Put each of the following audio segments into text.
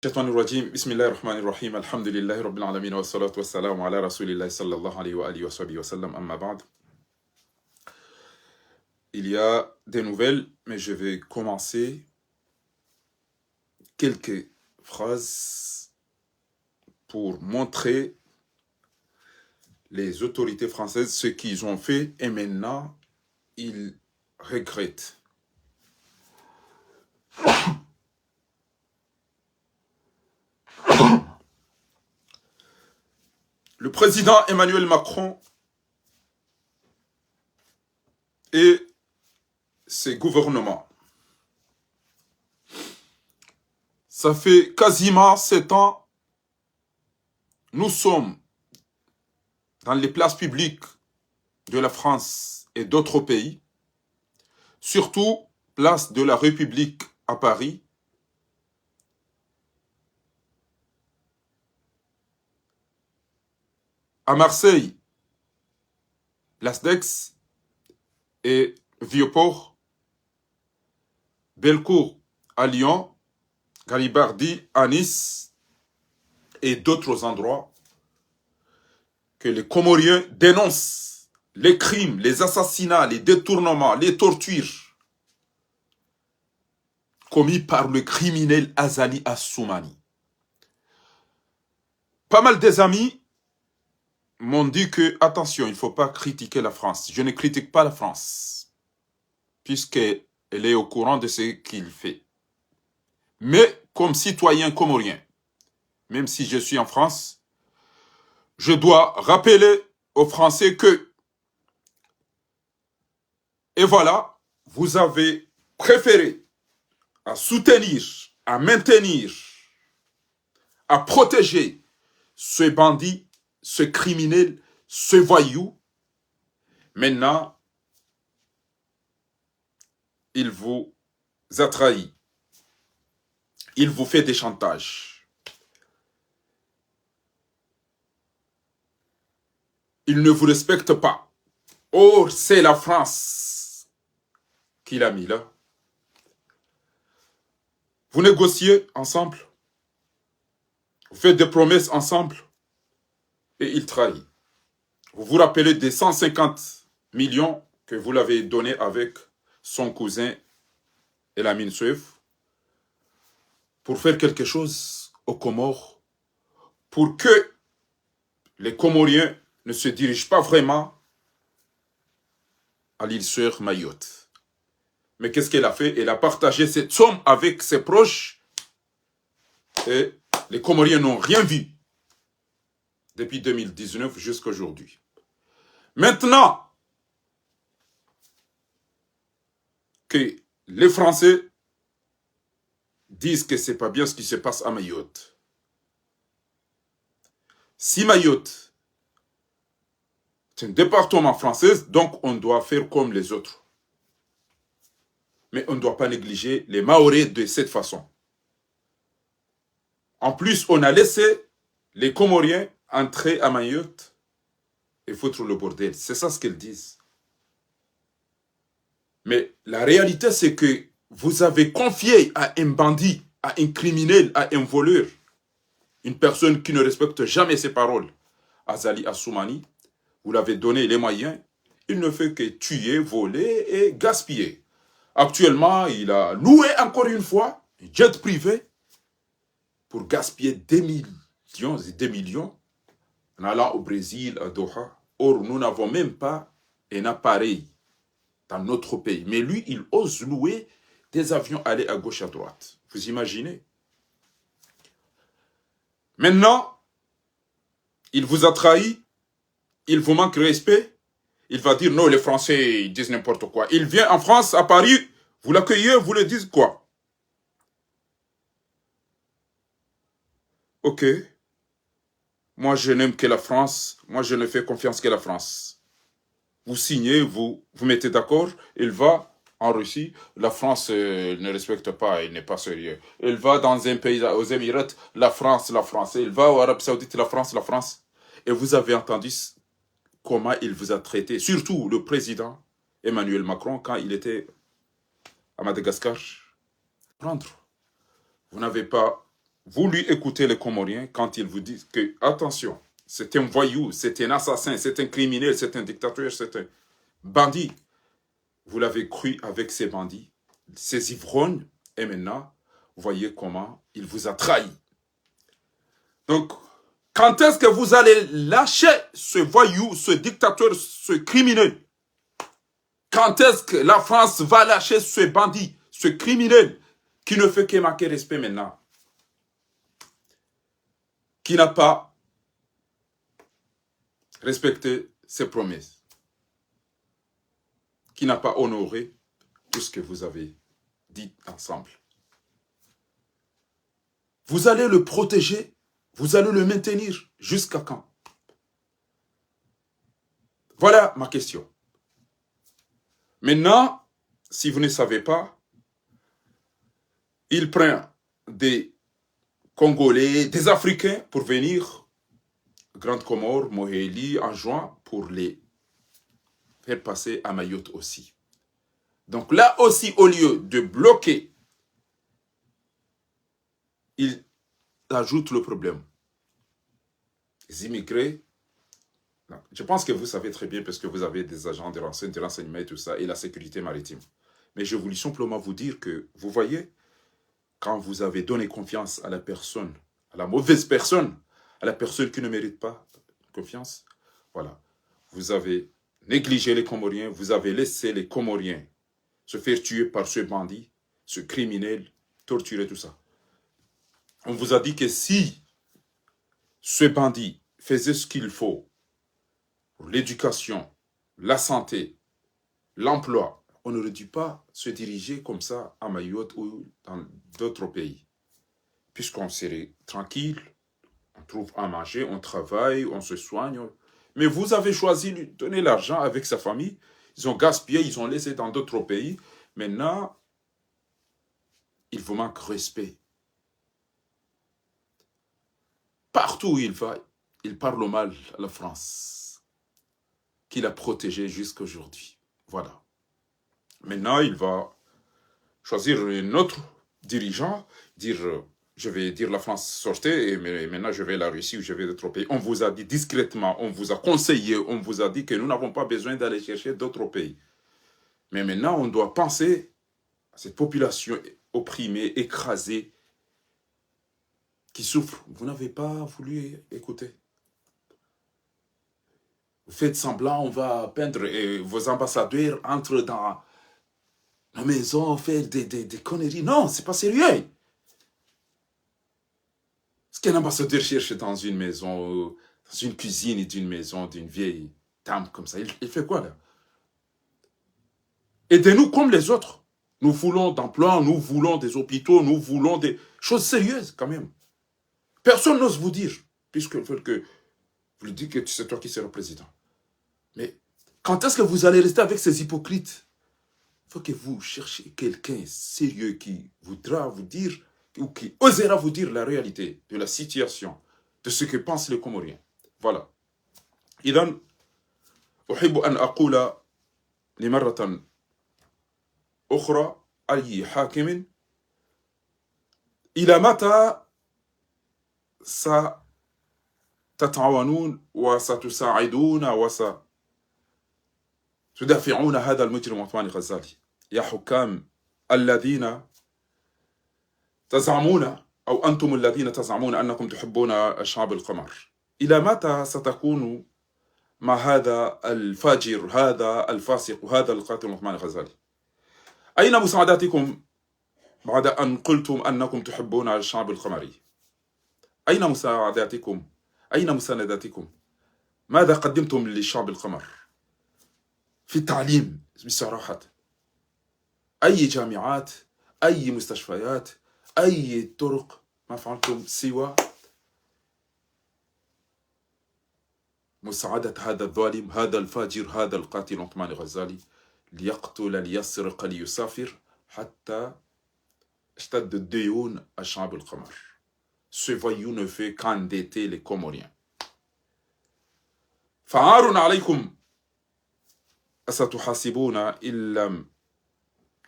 الشيطان الرجيم بسم الله الرحمن الرحيم الحمد لله رب العالمين والصلاة والسلام على رسول الله صلى الله عليه وآله وصحبه وسلم أما بعد. Il y a des nouvelles, mais je vais commencer quelques phrases pour montrer les autorités françaises ce qu'ils ont fait et maintenant ils regrettent. Le président Emmanuel Macron et ses gouvernements, ça fait quasiment 7 ans, nous sommes dans les places publiques de la France et d'autres pays, surtout place de la République à Paris, à Marseille, Place d'Aix et Vieux-Port, Bellecour à Lyon, Garibaldi à Nice et d'autres endroits que les Comoriens dénoncent les crimes, les assassinats, les détournements, les tortures commis par le criminel Azali Assoumani. Pas mal des amis m'ont dit que, attention, il ne faut pas critiquer la France. Je ne critique pas la France, puisqu'elle est au courant de ce qu'il fait. Mais comme citoyen comorien, même si je suis en France, je dois rappeler aux Français que, et voilà, vous avez préféré à soutenir, à maintenir, à protéger ce bandit, ce criminel, ce voyou. Maintenant, il vous a trahi. Il vous fait des chantages. Il ne vous respecte pas. Or, c'est la France qui l'a mis là. Vous négociez ensemble. Vous faites des promesses ensemble. Et il trahit. Vous vous rappelez des 150 millions que vous l'avez donné avec son cousin Elamine Seif pour faire quelque chose aux Comores, pour que les Comoriens ne se dirigent pas vraiment à l'île sur Mayotte. Mais qu'est-ce qu'elle a fait? Elle a partagé cette somme avec ses proches et les Comoriens n'ont rien vu depuis 2019 jusqu'à aujourd'hui. Maintenant que les Français disent que ce n'est pas bien ce qui se passe à Mayotte. Si Mayotte est un département français, donc on doit faire comme les autres. Mais on ne doit pas négliger les Mahorais de cette façon. En plus, on a laissé les Comoriens entrer à Mayotte et foutre le bordel. C'est ça ce qu'ils disent. Mais la réalité, c'est que vous avez confié à un bandit, à un criminel, à un voleur, une personne qui ne respecte jamais ses paroles, Azali Assoumani, vous l'avez donné les moyens, il ne fait que tuer, voler et gaspiller. Actuellement, il a loué encore une fois un jet privé pour gaspiller des millions et des millions en allant au Brésil, à Doha. Or, nous n'avons même pas un appareil dans notre pays. Mais lui, il ose louer des avions aller à gauche, à droite. Vous imaginez? Maintenant, il vous a trahi, il vous manque de respect, il va dire non, les Français ils disent n'importe quoi. Il vient en France, à Paris, vous l'accueillez, vous lui dites quoi? Ok. Moi, je n'aime que la France. Moi, je ne fais confiance que la France. Vous signez, vous mettez d'accord, il va en Russie. La France ne respecte pas, il n'est pas sérieux. Il va dans un pays, aux Émirats, la France. Il va aux Arabes Saoudites, la France. Et vous avez entendu comment il vous a traité, surtout le président Emmanuel Macron, quand il était à Madagascar. Vous n'avez pas vous lui écoutez les Comoriens quand ils vous disent que, attention, c'est un voyou, c'est un assassin, c'est un criminel, c'est un dictateur, c'est un bandit. Vous l'avez cru avec ces bandits, ces ivrognes, et maintenant, voyez comment il vous a trahi. Donc, quand est-ce que vous allez lâcher ce voyou, ce dictateur, ce criminel? Quand est-ce que la France va lâcher ce bandit, ce criminel, qui ne fait que manquer respect maintenant? Qui n'a pas respecté ses promesses? Qui n'a pas honoré tout ce que vous avez dit ensemble? Vous allez le protéger, vous allez le maintenir jusqu'à quand? Voilà ma question. Maintenant, si vous ne savez pas, il prend des Congolais, des Africains pour venir, Grande Comore, Mohéli, en juin, pour les faire passer à Mayotte aussi. Donc là aussi, au lieu de bloquer, il ajoute le problème. Les immigrés, je pense que vous savez très bien parce que vous avez des agents de renseignement et tout ça, et la sécurité maritime. Mais je voulais simplement vous dire que, vous voyez, quand vous avez donné confiance à la personne, à la mauvaise personne, à la personne qui ne mérite pas confiance, voilà, vous avez négligé les Comoriens, vous avez laissé les Comoriens se faire tuer par ce bandit, ce criminel, torturer, tout ça. On vous a dit que si ce bandit faisait ce qu'il faut pour l'éducation, la santé, l'emploi, on n'aurait dû pas se diriger comme ça à Mayotte ou dans d'autres pays. Puisqu'on serait tranquille, on trouve à manger, on travaille, on se soigne. Mais vous avez choisi de lui donner l'argent avec sa famille. Ils ont gaspillé, ils ont laissé dans d'autres pays. Maintenant, il vous manque respect. Partout où il va, il parle mal à la France, qu'il a protégée jusqu'à aujourd'hui. Voilà. Maintenant, il va choisir un autre dirigeant, dire, je vais dire la France sortez, et maintenant je vais la Russie ou je vais d'autres pays. On vous a dit discrètement, on vous a conseillé, on vous a dit que nous n'avons pas besoin d'aller chercher d'autres pays. Mais maintenant, on doit penser à cette population opprimée, écrasée, qui souffre. Vous n'avez pas voulu écouter. Vous faites semblant, on va peindre, et vos ambassadeurs entrent dans la maison, font des conneries. Non, c'est pas sérieux. Ce qu'un ambassadeur cherche dans une maison, dans une cuisine d'une maison, d'une vieille dame comme ça, il fait quoi là? Aidez-nous comme les autres. Nous voulons d'emploi, nous voulons des hôpitaux, nous voulons des choses sérieuses quand même. Personne n'ose vous dire, puisque que vous lui dites que c'est toi qui seras président. Mais quand est-ce que vous allez rester avec ces hypocrites? Il faut que vous cherchiez quelqu'un sérieux qui voudra vous dire, ou qui osera vous dire la réalité de la situation, de ce que pensent les Comoriens. Voilà. إذن أحب أن أقول لمرة أخرى أي حاكم إلى متى ستتعاونون وستساعدون وستدافعون هذا المجرم عثمان غزالي يا حكام الذين تزعمون أو أنتم الذين تزعمون أنكم تحبون الشعب القمر. إلى متى ستكونوا مع هذا الفاجر، هذا الفاسق، هذا القاتل عثمان غزالي؟ أين مساعداتكم بعد أن قلتم أنكم تحبون الشعب القمري؟ أين مساعداتكم؟ أين مسانداتكم؟ ماذا قدمتم للشعب القمر؟ في التعليم بصراحة، أي جامعات، أي مستشفيات، أي طرق ما فعلتم سوى مساعدة هذا الظالم، هذا الفاجر، هذا القاتل عثمان غزالي ليقتل، ليسرق، ليسافر حتى اشتد الديون الشعب القمر. Ce voyou ne fait qu'endetter les Comoriens. فعار عليكم ستحاسبون إن لم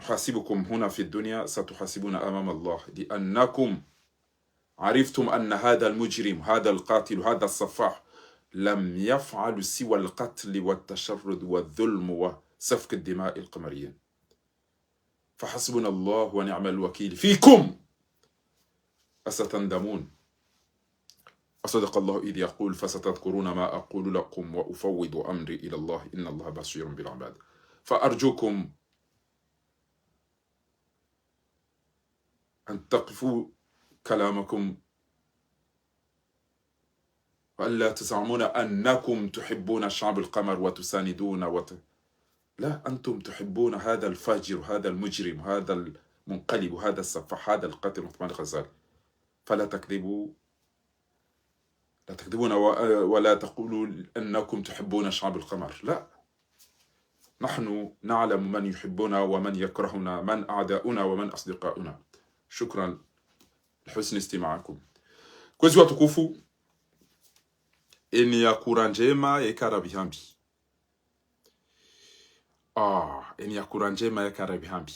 يحاسبكم هنا في الدنيا ستحاسبون أمام الله لأنكم عرفتم أن هذا المجرم هذا القاتل هذا الصفاح لم يفعل سوى القتل والتشرد والظلم وسفك الدماء القمريين فحسبنا الله ونعم الوكيل فيكم أستندمون أصدق الله إذ يقول فستذكرون ما أقول لكم وأفوض أمري إلى الله إن الله بصير بالعباد فأرجوكم أن تقفوا كلامكم وألا تزعمون أنكم تحبون شعب القمر وتساندون لا، أنتم تحبون هذا الفاجر هذا المجرم هذا المنقلب هذا السفاح هذا القاتل عثمان الغزالي فلا تكذبوا لا تكذبون ولا تقولوا أنكم تحبون شعب القمر. لا، نحن نعلم من يحبنا ومن يكرهنا من أعداؤنا ومن أصدقاؤنا. شكرا لحسن استماعكم. Kwezi watukufu, eni ya kura njema ya karabihambi. Eni ya kura njema ya karabihambi.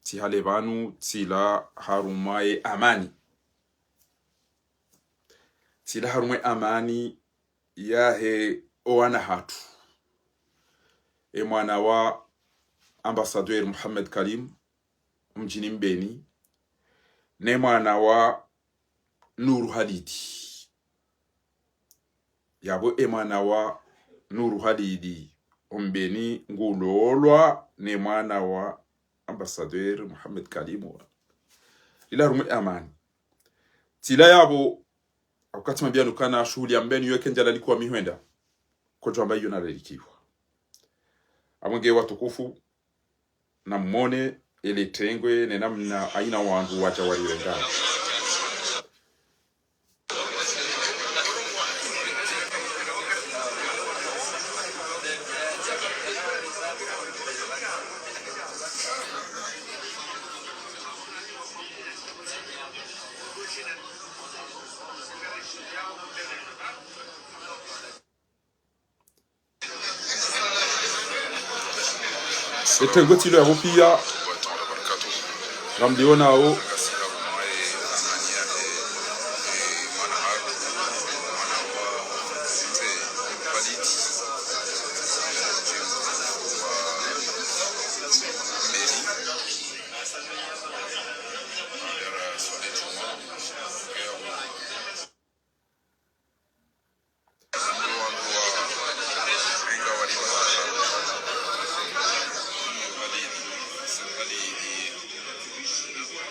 Tihale banu tila harumaye amani. Tila harumaye amani yahe oana hatu. Mwana wa ambasadeur Muhammad Kalim mjini Mbeni. Ne mwana wa Nuru Halidi. Yabo mwana wa Nuru Halidi Mbeni ngulolwa ne mwana wa ambasadeur Muhammad Kalim. Ila rumu amani. Tila yabo wakati mbianu kana shughuli ya Mbeni yoke njala likuwa mihwenda. Kwa jamba hiyo nalalikiwa. Amwenge watukufu na mmone ile tengwe ne namna aina wangu wacha waliwengana. Etengo tilo ya hopia ramdiona o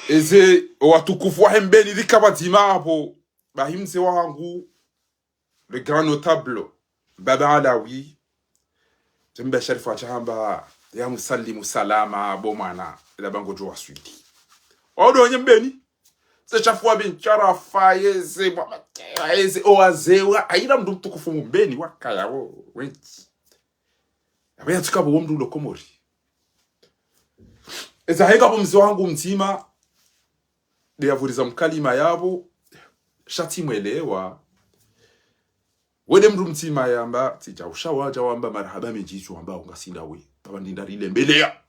eze watukufu wa Mbeni likabatima hapo bahimse wangu le grand notable Baba Alawi Jembe Sharifu achamba ya musallimu salama bomana ila bango jwa switi odo Mbeni se chafua binchara fayeze eze oazewa aina mdu mtukufu Mbeni wakaya wenti abaya tukabo mdu lokomori eza heka bomzi wangu mtima de yavuriza mkalima yabo shati mwelewa wede mdu mtima yamba tija ushawaja wamba marhaba mejichu wamba ungasinda we baba ndindarile mbelea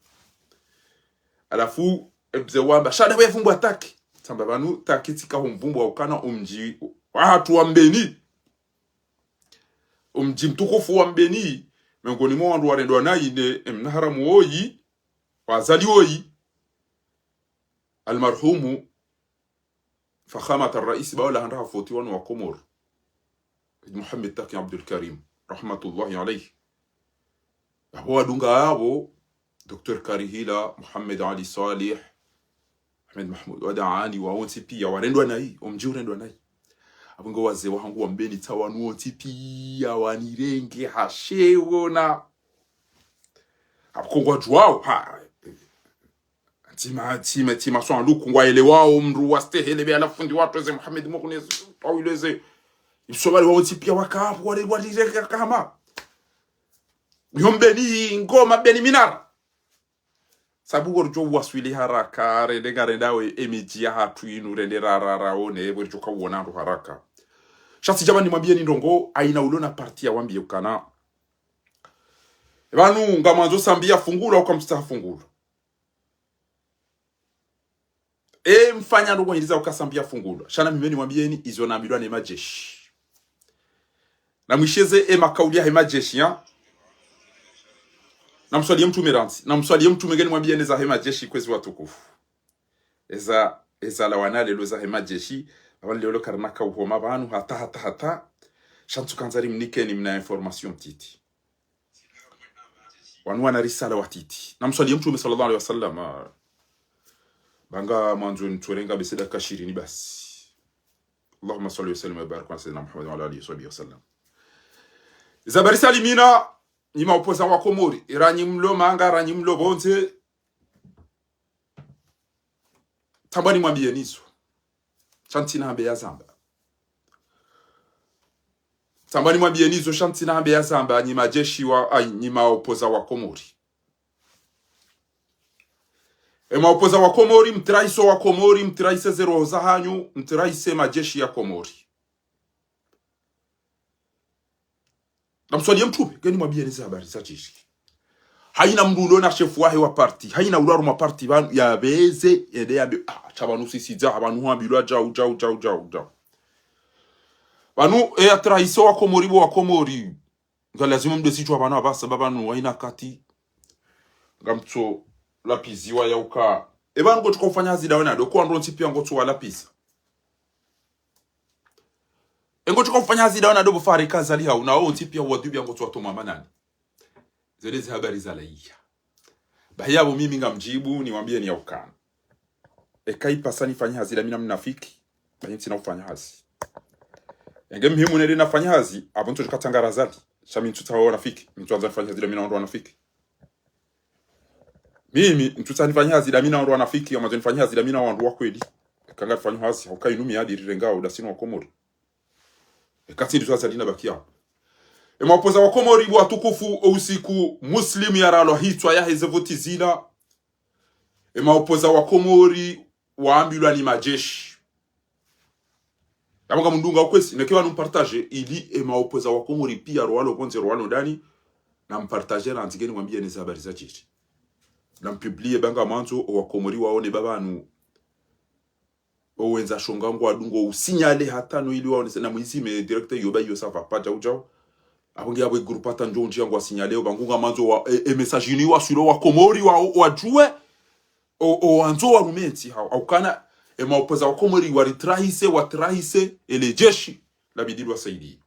alafu ebze wamba shada we fumbu ataki tamba banu takitika humvumbu wa ukana umji watu wa Mbeni umji mtukufu wa Mbeni miongoni mwa wandu warendwa nayi ne mnaharamu oyi wazali oyi almarhumu فخامة الرئيس بقول عندها فوتيوان وقمر محمد تاكي عبد الكريم رحمة الله عليه هو دونغا ابو دكتور كاريهيلا محمد علي صالح محمد محمود ودعاني وونتي بيا ورندوا ناي ومجورندوا ناي abungo waze wangu wa Mbeni tawanu pia wanirenge hashewona abukongwa jwao ha tima so luku ngwaelewao mru wastehele be alafundi watu ze Muhammad Mughni tawileze isobali wao tipia wakapo walireka kama Mbeni ngoma Beni Minara sabu gorjo waswili haraka rende garendawe emiji ya hatu inu rende rarara one borjo kawona ndo haraka shati jamani mwambie ni ndongo aina ulona parti ya wambie ukana banu ngamanzo sambia fungula ukamsta fungula mfanya ndo kuingiza ukasambia fungulwa shana mimeni mwambieni izo naambiwa ni majeshi na mwisheze makauli ya majeshi ya na mswalie mtume ranzi na mswalie mtume gani mwambieni za majeshi kwezi watukufu eza la wanale lo za majeshi abali lolo karnaka uhoma banu hata shantu kanzari mnikeni mna information titi wanwana risala watiti na mswalie mtume sallallahu alaihi wasallam banga mwanzo nturenga beseda kashirini basi Allahumma salli wa sallim wa barik ala sayyidina Muhammad wa ala alihi wa sallam zabari salimina nima opoza wa Komori iranyi mlo manga ranyi mlo bonze tambani mwambie nizo chantina hambe ya zamba tambani mwambie nizo chantina hambe ya zamba ni majeshi wa nima opoza wa Komori maopoza wa Komori mtiraiso wa Komori mtiraise zero za hanyu mtiraise majeshi ya Komori na mswalie mtume gani mwambie nizo habari za jeshi haina mdulo na shefu wahe wa parti haina ularu ma parti banu ya beze ede ya be chabanu sisiza abantu hambirwa jau banu traiso wa Komori lazima mdesichwa abantu abasa babanu waina kati ngamtso lapizi wa yauka ebanu go tukofanya hazida wana do ko ndo ntipia ngo twa lapisa engo tukofanya hazida wana do bufari kazali ha unao ntipia wadubia ngo twa toma manani zelezi habari za laia bahiyabo mimi ngamjibu niwaambie ni yaukana ekaipa sani fanya hazida mina mnafiki bahinti sina ufanya hazi enge mhimu nende nafanya hazi abonto tukatangara zali shami tutaona fiki mtu anza fanya hazida mina ndo wanafiki mimi ntutanifanya hazida mina ndo wanafiki ama nifanya hazida mina wandu wa kweli kanga fanya hazi ukainumi hadi rirengao dasino wa Komori ekati ndo sasa lina bakia mapoza wa Komori bwa tukufu usiku muslim yaralo hitwa ya hezevoti zina mapoza wa Komori waambilwa ni majeshi Yamanga mundunga ukwesi nekewa numpartage ili mapoza wa Komori pia roalo bonze roalo ndani na mpartager na ntigeni mwambie ni habari za jeshi na mpiblie banga manzo wa Komori waone babanu owenza shongango adungo usinyale hatano ili waone na mwizime directeur yoba yosafa paja ujao abonge abo groupe atanjo njia ngo signaleo bangunga manzo wa message ni wa suro wa Komori wa juwe o anzo wa rumenti au kana maopoza wa Komori wa trahise ele jeshi la bidili wa saidi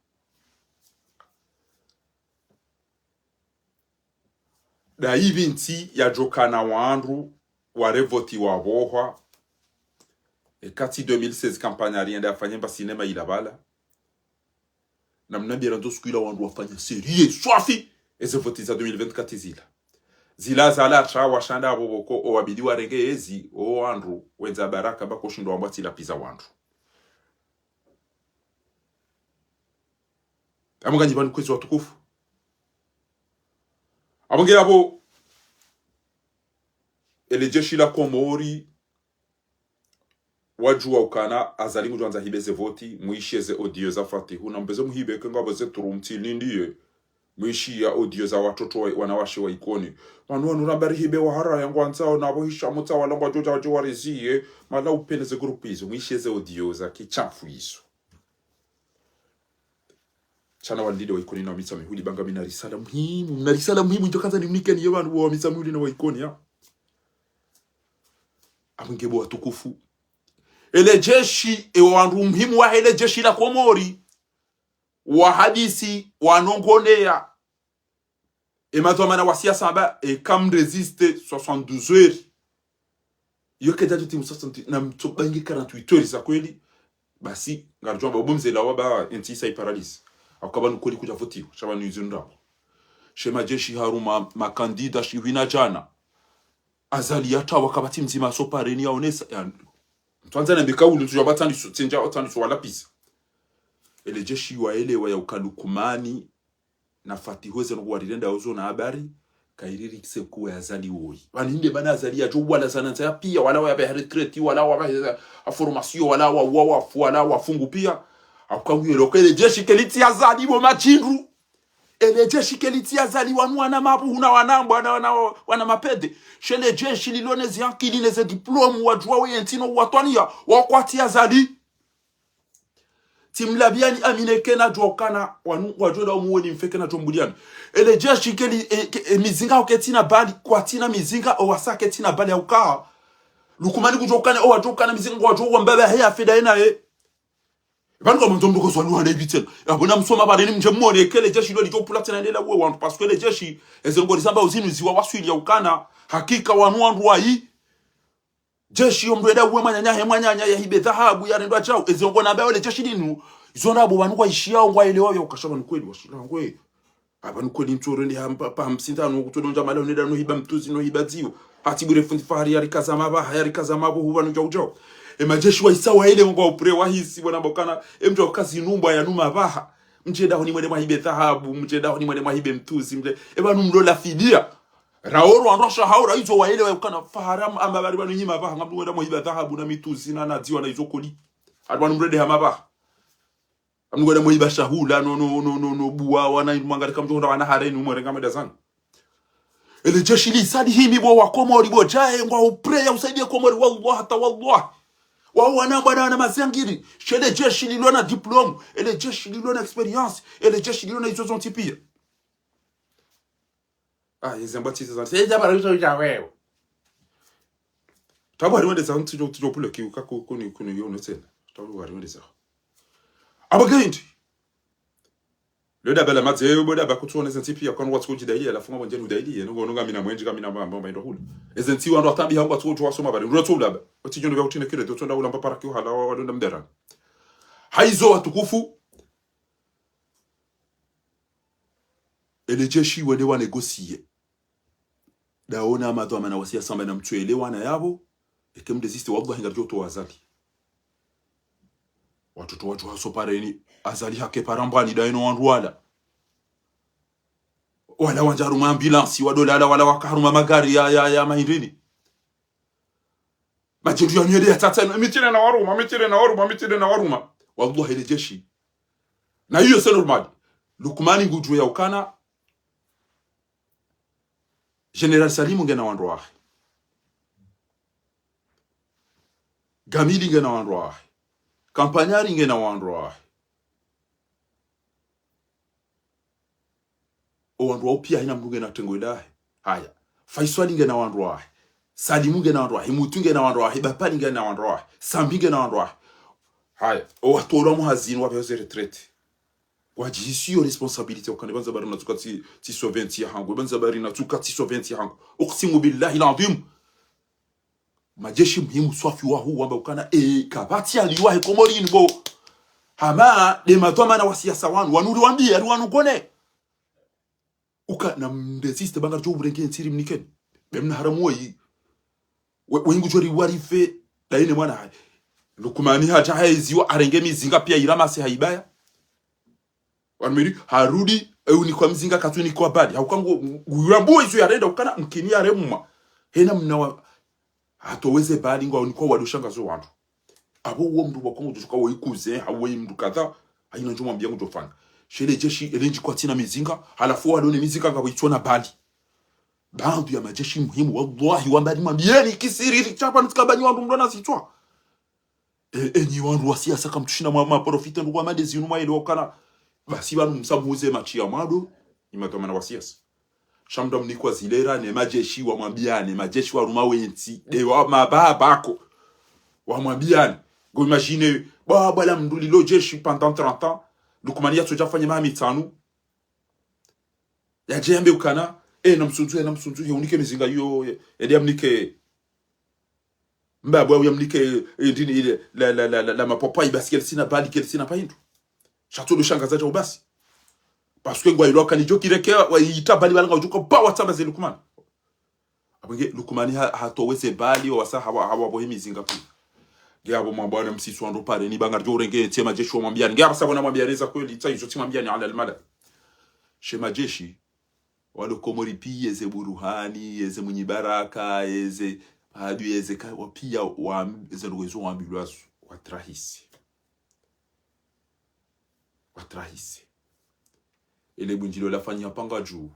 da ibinti ya jokana wandu wa revoti wa bohwa kati 2016 kampanya alienda afanyemba sinema ilabala na mnabira ndo siku ila wandu wafanya serie swafi eze voti za 2024 zila zala chawa shanda aboboko o wabidi warenge ezi o wandu wenza baraka bako shindo wambati la pizza wandu amunga nyibani kwezi watukufu amunga abo ele jeshi la Komori wajua ukana azalimu jwanza hibeze voti muisheze audio za Fatihu na mbezo muhibe kenga baze turumti lindiye muishi ya audio za watoto wanawashe wa ikoni wanu nabari hibe wa hara yangu ansao na bohisha muta walangwa joja wajua reziye mala upeleze grupu hizo muisheze audio za kichafu hizo chana walide wa ikoni na misa mihuli banga mina risala muhimu nitokanza ni mnike ni yewanu wa misa mihuli na wa ikoni ya amungebo watukufu ele jeshi wandu muhimu wa ele jeshi la Komori wa hadisi wanongonea matwamana wa siasa ba kam resiste 72 heures yoke datu timu 60 na mtobangi 48 heures za kweli basi ngarjwa babumze la waba intisa iparalyse akaba nukoli kuja votiwa shaba nuzunda shema jeshi haruma makandida shihina jana azali yata wakabati mzima sopareni yaonesa Tuanza na mbikaulu tujabatani tsenja otani swala pisa. Ele jeshi wa ele wa ukalukumani na Fatihoze no warirenda ozo na habari kairiri kiseku ya azali woi. Baninde bana azali ya jo wala sana pia wala wa retraite wala wa formation wala wa fungu pia. Akawiro ele jeshi keliti azali bo machindu. ele jeshi kelitia zali wanu wana mabu huna wanambo wana mapede shele jeshi lilone ziankili neze diplomu wajua weyentino watwania wakwatia zali timlabiani amineke na jokana wanu wajoda umuweni mfeke na jombuliani ele jeshi keli mizinga oketina bali kwatina mizinga owasake tina bali aukaa lukumani kujokane owajokana mizinga wajua mbebe heya fida ina Bango mzombo ko swanu hande bitel. Abona msoma ba ni mjemone kele jeshi lo litopula tena ndela we wantu parce que le jeshi ezengo lisamba uzinu ziwa waswili ya ukana hakika wanu wandu wa hii jeshi yomreda we mwanyanya ya hibe dhahabu ya ndwa chao ezengo na bayo le jeshi dinu izona abo banu kwa ishia ngwa ile wao ukashaba nkweli washira ngwe aba nkweli mtoro ndi hamba pa hamsinta no kutodonja malo ndeda no hiba mtuzi no hiba ziyo atibure fundi fahari yari kazama yari kazama huba no jao majeshi wa isawa ile ngo upre wa hisi bona bokana emjo kazi numba ya numa baha mjeda ho ni mwede mahibe dhahabu mjeda ho ni mwede mahibe mtuzi mje eba numlola fidia raoro andosha haura hizo wa ile wakana faharam ama bari banu nyima baha ngamdu mwede mahibe dhahabu na mituzi na naziwa na hizo koli adwanu mrede hama baha amwede mahibe shahula no buwa wana mwangari kamjo wana hareni umwe ngameda zana ele jeshi li sadi himi bo wakomori bo jae ngo upre ya usaidie komori wallah hata wallah wao wanabana na mazangiri shele jeshi lilona diplome ele jeshi lilona experience ele jeshi lilona hizo zonti pia izambati za seja barusha ya wewe tabari wende za ntu tujopule kiuka kuni yono tena tabari wende za abagindi le dabala mateo boda bakutona zenti pia kwa watu kujidaili alafu ngabo njenu daili ngo nonga mina mwenji kama mina mambo ndo hulu ezenti wandu atambi hangu watu wasoma bari ndo tula otijono vya utine kile tonda ula mpara kiu hala wadonda mdera haizo watukufu ele jeshi wende wa negosier daona amato amana wasia samba na mtuelewana yabo ekemdesiste wabwa hinga joto wazali watoto watu hasopareni azali hake parambani daino wandu wala wanjaruma ambulansi wadolala wala wakaruma magari ya mahindini majendu ya nyede ya tata mitire na waruma wallahi ile jeshi na hiyo c'est normal lukumani ngujwe ya ukana General Salimu ngena wandu wahi Gamili ngena wandu wahi Kampanyari ngena wandu wahi wandu wa pia ina mnunge na tengo ilahi haya Faiswali ngena wandu wahi Salimu ngena wandu wahi Mutu ngena wandu wahi Bapani ngena wandu wahi Sambi ngena wandu wahi haya watola muhazini wapeoze retraite wajisi yo responsabilité okane banza bari natuka ti so 20 ya hangu banza bari natuka ti so 20 ya hangu uqsimu billahi alazim majeshi muhimu swafi wa huwa amba ukana kabati aliwa hekomori inbo hama de matoma na wasiasa wanuri wambia wanugone uka na mdesiste banga jo burenge ntiri mniken bemna haramu yi wengu jori warife daine mwana lukumani haja haizi wa arenge mizinga pia iramase haibaya wanmeri harudi ni kwa mzinga katuni kwa badi haukango gurambo izo yarenda ukana mkini yaremuma hena mna hatoweze badi ngo ni kwa wadoshanga zo wantu abo uwo mndu bakongo dushaka wo ikuze hawe mndu kadha haina njoma mbyangu jofanga shele jeshi elenji kwa tina mizinga halafu walone mizinga ngabitona badi bandu ya majeshi muhimu wallahi wambali mambieni kisiri chapa ntikabani wandu mndona sitwa enyi wandu wasiasa kamtushina mwa profite ndu kwa madezi numa ile wakana basi banu msamuze machi ya mado imatoma na wasiasa shamda mnikwa zilera ne majeshi wa mwambiane majeshi wa ruma wenti de wa mababako wa mwambiane go imagine baba la mnduli lo jeshi pendant 30 ans lukumania tsoja fanya mami tanu ya jembe ukana na msunzu ya unike mizinga yo ya mnike mbaba ya mnike ndini ile la mapopa ibasi sina bali sina paindu chateau de shangazaja ubasi parce que ngwa iloka ni joki reke wa itabali balanga ujuko ba watamba ze lukumani abenge lukumani hatoweze bali wasa hawa bohemi zingapu ngabo mambana msisu ando pare ni banga jo renge tema jeshi wa mwambiani ngaba sabona mwambiani za kweli tsa izo timwambiani ala almada shema jeshi walo komori pia ze buruhani eze munyibaraka eze hadu eze wa pia wa ze ruwezo wa ambulance watrahisi ele bunjilo la fanya panga juu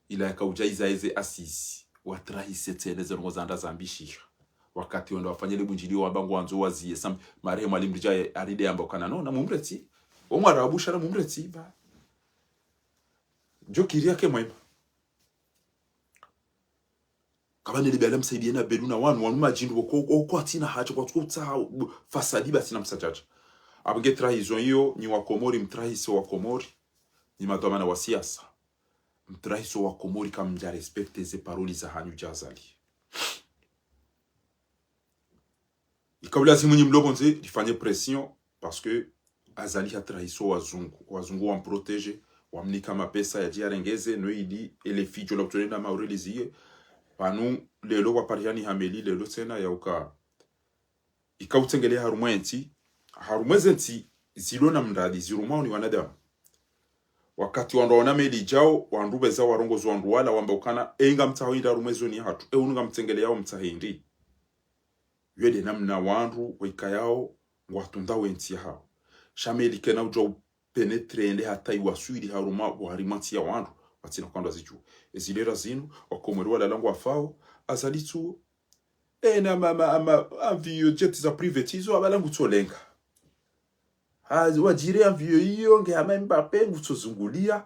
ila yakauja izaeze asisi watrahise tene zongo zanda zambishi wakati wanda wafanya ile bunjilo wabangu wanzo wazie sam marehemu alimrija aride ambokana no na mumreti omara abusha na mumreti ba jo kiria ke mwema kabane libela msaidie na beluna wanu majindu ko atina hacho kwa tukutsa fasadi basi na msajaja abenge trahison hiyo ni wa Komori mtrahiso wa Komori ni madomana wa siasa mtrahiso wa Komori kama mja respecte ze paroli za hanyu jazali ikabula simunyi mlobonze lifanye pression parce que azali ha trahiso wazungu wa mprotege wamnika mapesa ya jiarengeze no idi ele fijo la kutonenda maurelizie panu lelo wa pariani hameli lelo tena ya uka ikautengele harumwenti zilona mradi zirumao ni wanadamu wakati wandaona meli jao wandubeza warongozi wanduwala wambaukana enga mtahindi harumwezo ni hatu ununga mtengele yao mtahindi yede namna wandu wika yao watunda wenti hao shameli kena ujo penetre ende hata iwasuidi haruma waharimanti ya wandu watina kwanda zichu ezilera zinu wakomori wala langu wafao azalitu na ama avio jet za privatizo abalangu tolenga wajire avio hiyo nge ama Mbappe ngutozungulia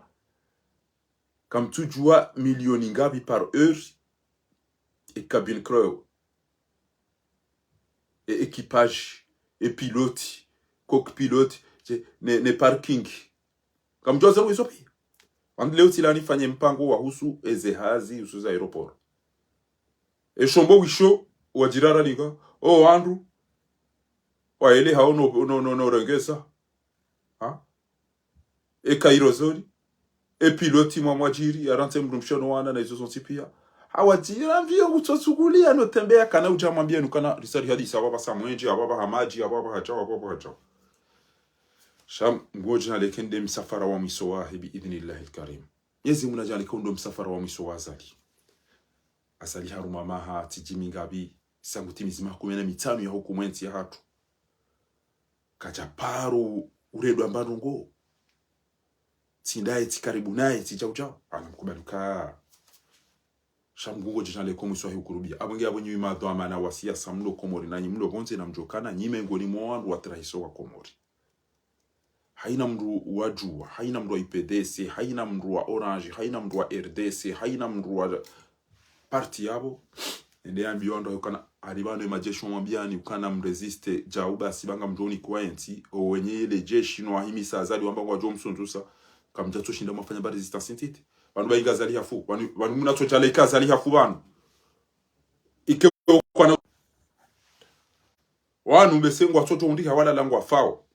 kam tujua milioni ngapi par heure et cabine crew et équipage et pilote copilote ne parking kam joza wisopi leo tilani fanye mpango wa husu ezehazi husu za aeroport e shombo wisho wajirara liga Andrew waele hao no rengesa ha e kairozori e piloti mwajiri arante mrumshono wana na hizo zontipia hawajira vyo utotsugulia no tembea kana ujamwambia nukana risari hadisa baba samwenje baba hamaji baba hacha sham ngojina lekende msafara wa misowa bi idhnillah alkarim yezi munajali kondo msafara wa misowa azali haruma maha tijimingabi sangutimizima 15 ya huku mwenti ya hatu kajaparu uredu ambanungo tindaye tikaribu naye tijauja anamkubaluka shamgungo jijale komu swahi ukurubia abonge abonyi imado amana wasia samlo Komori na nyimlo bonze na mjokana nyime ngoni mwandu wa trahiso wa Komori haina mndu wa jua haina mndu wa IPDC haina mndu wa Orange haina mndu wa RDC haina mndu wa parti yabo ende ambiondo yokana alibano imajeshi mwambiani ukana mresiste jauba sibanga mjoni kwaenti wenye ile jeshi no ahimisa azali wamba kwa Johnson kamjato shinda mafanya ba resistance intite banu ba ingazali hafu banu muna tochale kazali hafu banu ike kwa wanu besengwa toto undi hawala langwa fao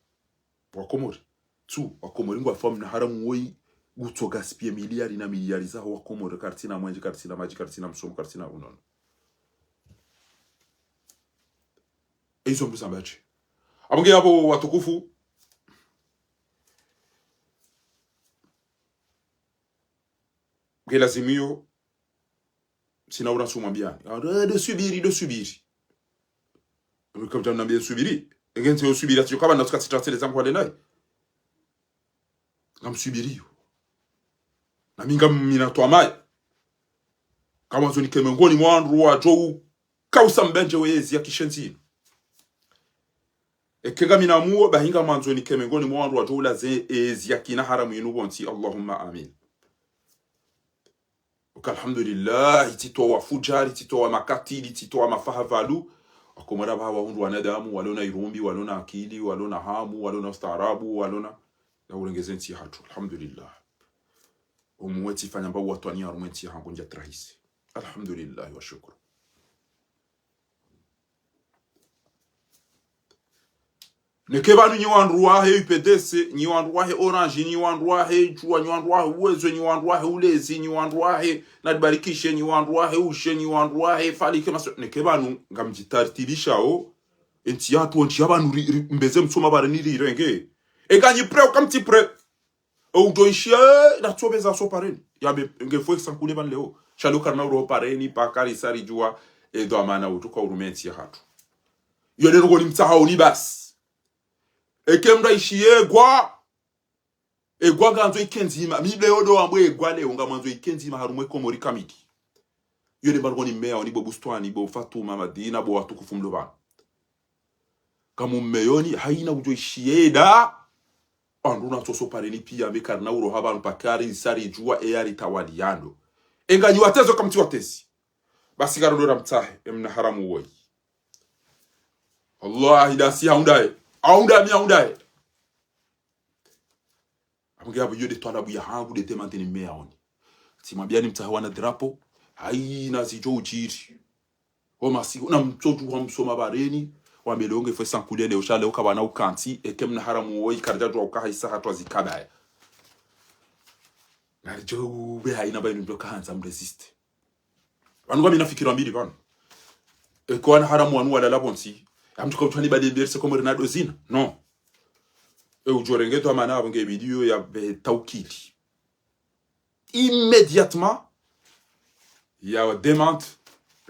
wa Komori tu wa Komori ngwa fam na haramu woi guto gaspie miliari na miliari za wa Komori kartina mwenje kartina maji kartina msomo kartina unono hizo mbusambaje abonge hapo watukufu gelazimio sina unasumwambiani de subiri kama tunamwambia subiri ngente usubiri atyo kama natuka titratele zangu wale naye ngamsubiri na minga minatoa mai kama zoni kemengoni mwandu wa jo kausa mbenje wezi ya kishenzi ekega minamuo bahinga manzoni kemengoni mwandu wa jo laze ezi ya kina haramu yinubonti Allahumma amin alhamdulillah ititoa wafujari ititoa makatili ititoa mafahavalu akomara bawa hundu wanadamu walona irumbi walona akili walona hamu walona ustaarabu walona ya urengezenti hatu alhamdulillah umweti fanya mbawu watwania arumwenti hangunja trahisi alhamdulillah wa shukru nekebanu nyiwanduwahe UPDC nyiwanduwahe Orange nyiwanduwahe Jua nyiwanduwahe Uwezo nyiwanduwahe Ulezi nyiwanduwahe Nadibarikishe nyiwanduwahe Ushe nyiwanduwahe Falike maso nekebanu ngamjitartilishao enti yatu onchi yabanu mbeze msoma baraniri renge eganyi pre ukamti pre udoishia na tsobeza so pareni yabe ngefwe sankule ban leo shalo karna uro pareni pakari sari Jua edo amana utuka urumenti ya hatu yole rogoni mtahao ni basi ekemra ishiye gwa egwa ganzo ikenzima mible odo amwe egwale unga manzo ikenzima harumwe komori kamiki yone bargoni mea oni bo bustwani bo Fatuma Madina bo watukufu mlobana kamu meyoni haina ujo shieda anduna soso pareni pia mekarna uro haba mpakari sari jua eyari tawaliando enga nyuatezo kamti watezi basi garondora mtahe emna haramu woi Allah idasi haundae mi haundae amungia bu yode twala bu ya hangu de temanteni mea oni simwambia ni mtahe wana drapo haina zijo ujiri Oma si na mtoto wa msoma bareni wa melonge fo sankulele ushale ukabana ukanti ekemna haramu woi karjadwa ukahaisa hatwa zikabaya na jo be haina bainu ndo kaanza mresiste wanu kwa minafikira mbili bana kwa haramu wanu wala labonsi amtuka utwani bade berse comme Ronaldo zina non ujorengeto amana abonge video ya taukili immédiatement ya demande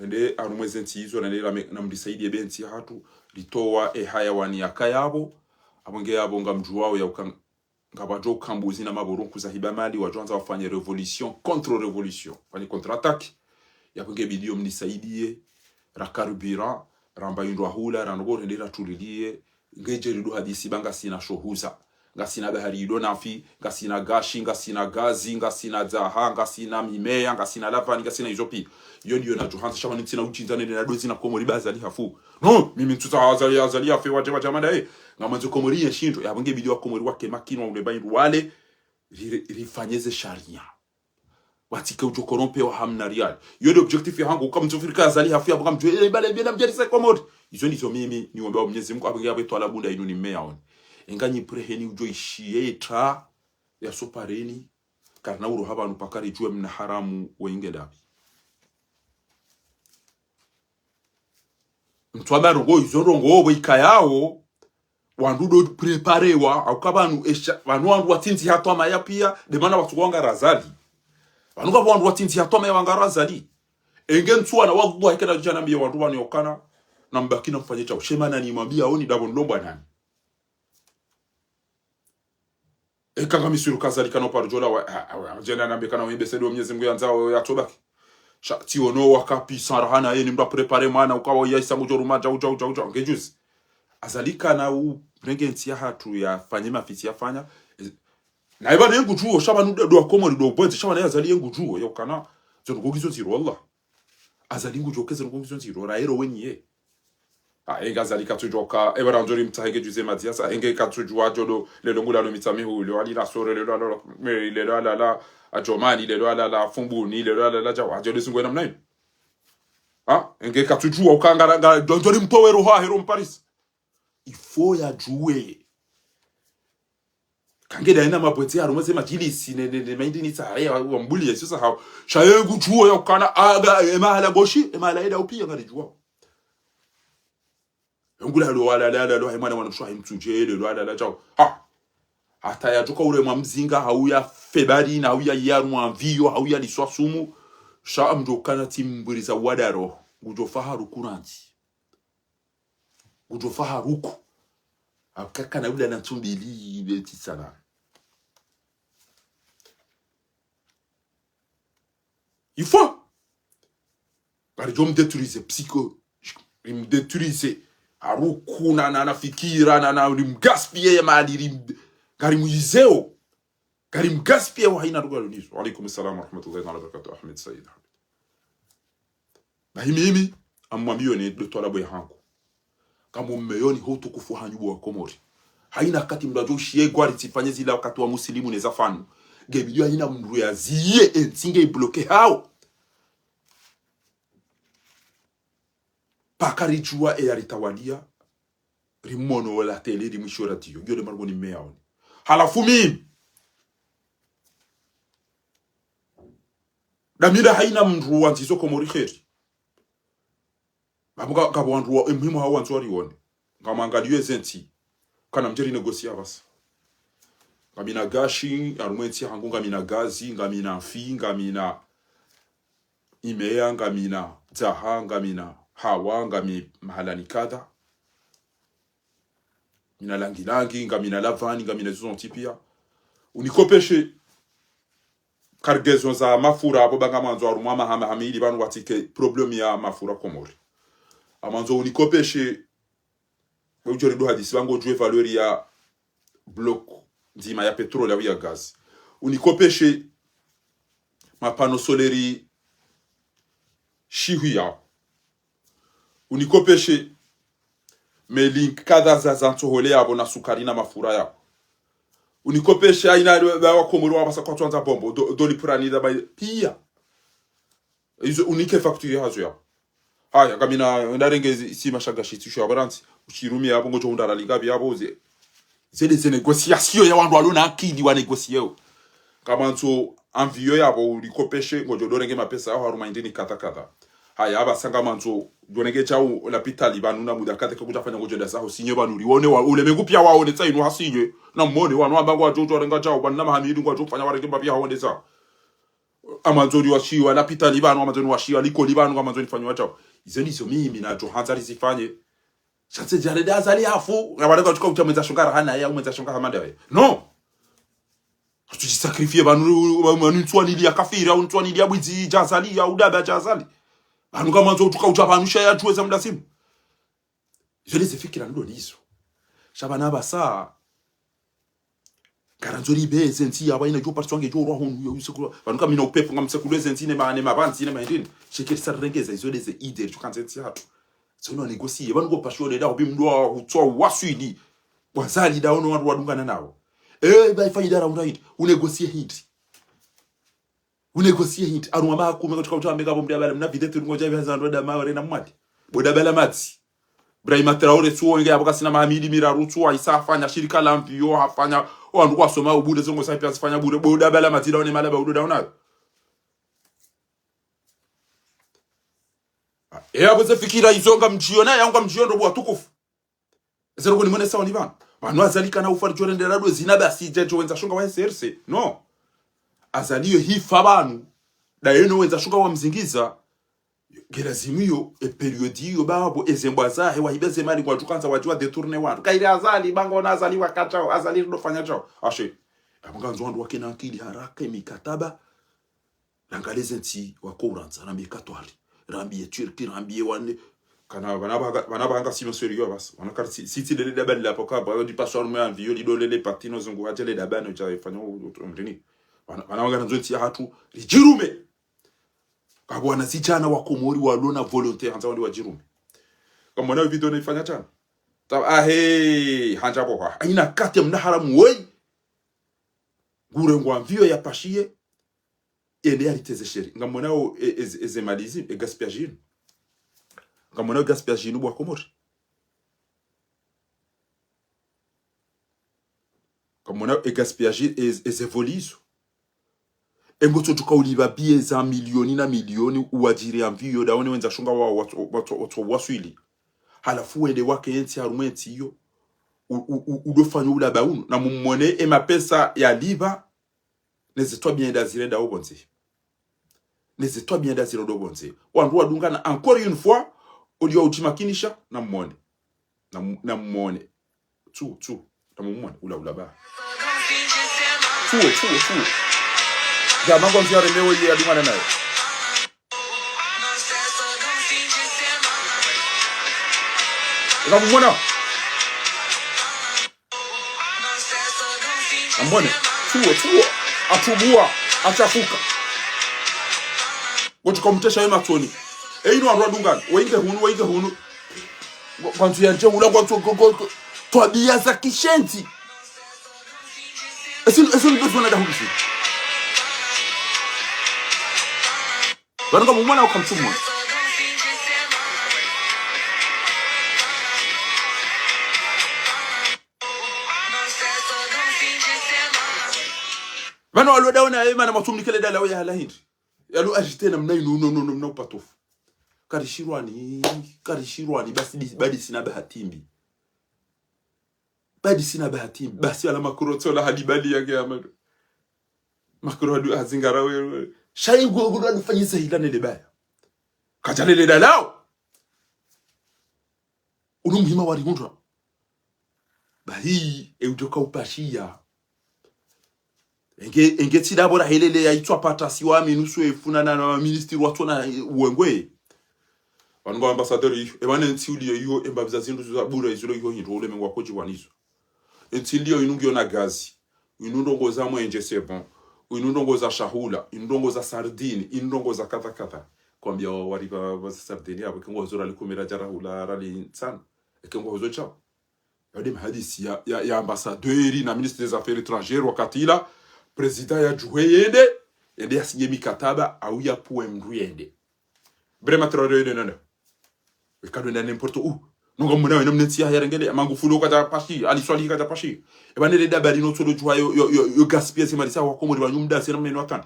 ende arumwezenti izo na mdisaidi ebenti hatu litoa hayawani yakayabo abonge yabo ngamjuwao ya ngabajo kambuzi na maboronku za hibamali wajonza wafanye revolution contre revolution fanye contre attaque yabonge bidio mdisaidie ra carburant ramba indwa hula ranogore ndira tulilie ngeje rido hadisi banga sina shohuza ngasina bahari ido nafi ngasina gashi ngasina gazi ngasina zaha ngasina mimea ngasina lavani ngasina izopi yo ndio na johansa shamani tina uchinzane na dozi na komori bazali hafu no mimi mtuta azali afi waje jamada ngamanzo komori yeshinto yabonge bidio komori wake makino ule bayiru wale rifanyeze sharia watike ujo korompe wa hamna real yo de objectif ya hangu kama mtufirika azali hafu yabuka mjwe bale bila mjeri komori izo ndizo mimi niomba Mwenyezi Mungu abonge abe twala bunda inu ni mmea on enganyi preheni ujo ishieta ya sopareni karna uro haba nupakari juwe mna haramu wengedabi mtwaba rongo izorongo wikayao wandudo preparewa akabanu esha wandu watinzi hatoma ya pia de mana watugonga razali wandu watinzi hatoma ya wanga razali engentsuwa na wagu ikena jana mbiye wandu wani okana na mbaki na mfanye chao shemana ni mwambia oni dabo ndomba nani ekanga misuru kazalika no parjola wa jana na mbeka na wimbe sedo Mwenyezi Mungu yanzao ya tobaki shati ono wakapi sarahana yeni mba prepare mana ukawa yaisa mujoro maja uja ngejuzi azalika na u brengensi ya hatu ya fanye mafiti ya fanya na iba nengu juo shaba ndo akomori do bonzi shaba na azali yengu juo yokana zono gogizo ziro Allah azalingu jokeze no gogizo ziro raero wenye enga zalika tujoka ebaranjori mtahege juze matiasa enge katujwa jodo le longula no mitami hulo ali na sore le la ajomani le la fumbuni le la jawa jodo singwe namna hiyo enge katujwa ukangara donjori mtowero ha hero Paris ifo ya juwe kangeda ina mabweti ya rumeze majilisi ne maindi ni tsare wa mbuli sasa hao shayengu juwe yokana aga emahala goshi emahala ida upia ngari juwa ngula lo wala mwana mshwahi mtujele lo wala chao hata ya joka ule mwamzinga hauya febari na hauya yaru anvio hauya liswasumu sha mjokana timburiza wadaro gujofaharu kuranti gujofaharuku akaka na ule anatumbili beti sana il faut bari jom détruire psycho me détruire aruku na fikira na limgaspie mali garimuzeo garimgaspie wa haina ruga lunizo. Wa alaykum assalam wa rahmatullahi wa barakatuh. Ahmed Said na mimi amwambio ni doto la boy hangu kama mmeyoni hutukufu hanyubu wa Komori haina kati mdajo shie gwari tifanye zila wakati wa muslimu neza fanu gebidio haina mru ya ziye entinge bloke hao pakari jua yaritawalia rimono wala tele rimisho radio yole margoni meaoni halafu mimi damira haina mru wanzizo Komori kheri babuka kabwandu muhimu hawo wanzori wone ngamangaliwe zenti kana mjeri negosia basi ngamina gashi arumenti hangu ngamina gazi ngamina fi ngamina imea ngamina zaha ngamina hawa ngami mahalani kada mina langi ngamina lavani ngamina zuzonti pia unikopeshe cargaison za mafura abo banga manzo arumwa hamili banu watike problem ya mafura Komori amanzo unikopeshe ujori do hadisi bango jwe valeur ya block nzima ya petroli au ya gaz unikopeshe mapano soleri shihu ya unikopeshe melink kadha za zantohole abo na sukari na mafura ya unikopeshe aina wa Komori wa basa kwa tuanza bombo doli purani da pia izo unike facture hazo ya haya kamina ndarenge si mashagashi tisho abaranti uchirumi yabo ngojo undara ligabi yabo zede négociation ya wandu alona akidi wa négocier kama nto envio yabo ulikopeshe ngojo dorenge mapesa aho haruma indini kata haya aba sanga manzo donenge chao lapitali banuna muda kate ko kutafanya ngojo ndasa ho sinyo banu lione wa ulemengu pia waone tsa inu hasinyo na mmone wanu abango ajojo renga chao banna mahamidi ngo ajofanya warenge mapia haone tsa amazoni washiwa lapitali banu amazoni washiwa liko libanu amazoni fanywa chao izo mimi na Johanzari zifanye shatse jareda azali afu ngabareka tuka utameza shongara hana ya umeza shongara hamada we no tujisakrifie banu ntwani ya kafira au ntwani ya bwizi jazali ya udaba jazali banu kama nzo tuka utabanusha ya tuweza muda simu zile zifikira ndo nizo shabana basa garanzori beze nti abaina jo partwange jo ro honu yo yusekuru banu kama ina upepo ngamsekuleze ntine mane mabanzi ne mandini shekeri sarengeza izo deze ide tukanze hatu sono négocier banu go pashole da bimdo utwa waswili wazali da ono wadungana nawo ba faida raunda hit unégocier hit aruma ba kuma kutoka utameka bombe abala mna videte ngoja bihaza ndo da mawe na mwadi boda bala mati Brahima Traore tuo nge abuka sina mahamidi miraru tuo isafanya shirika la mpio hafanya wandu kwa soma ubude zongo sai pia sifanya bude boda bala mati daone malaba udo daona abuze fikira izonga mjiona yanga mjiondo bwa tukufu zero ko nimone sawa ni bana banu azalika na ufari chore nderado zina basi jeje wenza shonga wa SRC no azaliyo hifa banu da yeno wenza shonga wa mzingiza gerazimiyo e periodiyo babo ezembo azahe wahibeze mali kwa tukanza wajua detourne wantu kaire azali bango na azali wakachao azali ndo fanya chao ashe abanganzo wandu wakena akili haraka mikataba langaleze nti wakoranza na mikatwali rambiye turki rambiye wane kana banabanga sino seriyo bas wanakar siti de dabal la poka ba di passion me envio li dole le partino zongo atele dabano cha fanya umtini banabanga nzoti hatu lijirume kabwana sichana wa Komori walona volontaire anza wandi wajirume kama na video naifanya chana ta hanja boha aina kate mnaharamu woi gure ngwamvio ya pashie ende yariteze sheri ngamonao ezemalizi gaspillage ngamonao gaspillage bwa Komori ngamonao gaspillage ezevolizo engoto tukauliba bie za milioni na milioni uajiri amvio daone wenza shunga wa watu waswili halafu wende wake enti harumenti hiyo udofanya ula baunu na mummone ema pesa ya liba nezitwa bien dazire da obonzi nezitwa bien dazire da obonzi wandu wadungana encore une fois audio utimakinisha na mmone na mmone tu na mummone ula ba tu jamaa kwa msiare mewe ya dumana nayo Ramona ambone tuo atubua achafuka wote komtesha yema toni ino arwadungana wenge hunu kwantu yanje ula kwa twabia za kishenti esu ndo da hukusi Wananga mumwana ukamtumwa Bano alo daona ema na matumnikele dala ya halahindi yalu ajitena mnainu no patofu karishirwani badi sina bahatimbi basi ala makurotola hadibali yake amado makurodu azingara wewe shayi gogo alifanyisa hilane lebaya kajalele dalao unumhima wari mundwa bahi eutoka upashia enge tidabora helele ya itwa patasi wa minusu efunana na ministry watu na uwengwe wango ambassadeur ebane ntiulio yo embabiza zindu za bura izolo yo hindole mengwa koji wanizo ntilio inungio na gazi inundongo za mwenje c'est bon inundongo za shahula inundongo za sardine inundongo za kata kwambia wari ba sardine abo kengo zora likumira jara hula rali sana kengo zo cha yade mahadisi ya ambassadeur na ministre des affaires étrangères wakati ila president ya juheyende ende asinye mikataba au ya puemruende brema trorede nana wekado na n'importe où nongo muna wena mneti ya yarengele mangufulo kaja pashi ali swali kaja pashi ebanele dabali no tolo juha yo gaspiller se marisa wakomori banyumda se nameno akana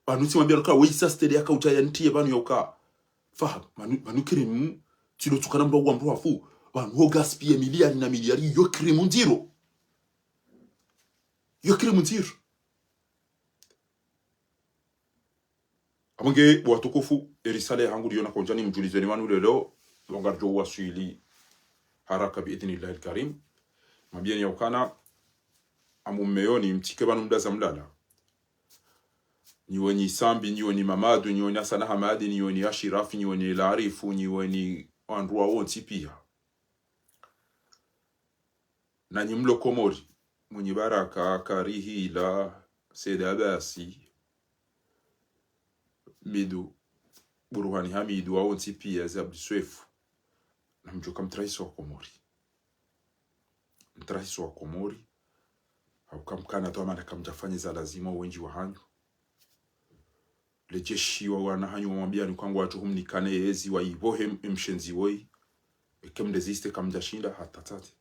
banuti mambia ka weisa stede ya kaucha ya ntie banu yoka fa manu krimu tilo tukana mbo wa mbo afu banu ho gaspiller miliari na miliari yo krimu ndiro amonge watukufu erisale hangu diona konjani mjulizeni wanu lelo longarjo wasili haraka biidhnillahi alkarim mabieni yaukana amumeyoni mtike banu mdaza mlala niweni sambi niweni mamadu niweni asana hamadi niweni ashirafi niweni larifu niweni andruwa wonti pia na nyimlo komori mwenye baraka karihi la sedabasi midu buruhani hamidu wa onti pia za abdiswefu na mjuka mtraisi wa komori haukamkana toa mana kamjafanya za lazima wenji wa hanyu lejeshi wa wana hanyu wamambia ni kwangu watu humnikane ezi wa ibohe mshenzi woi ekemdeziste kamjashinda hatatate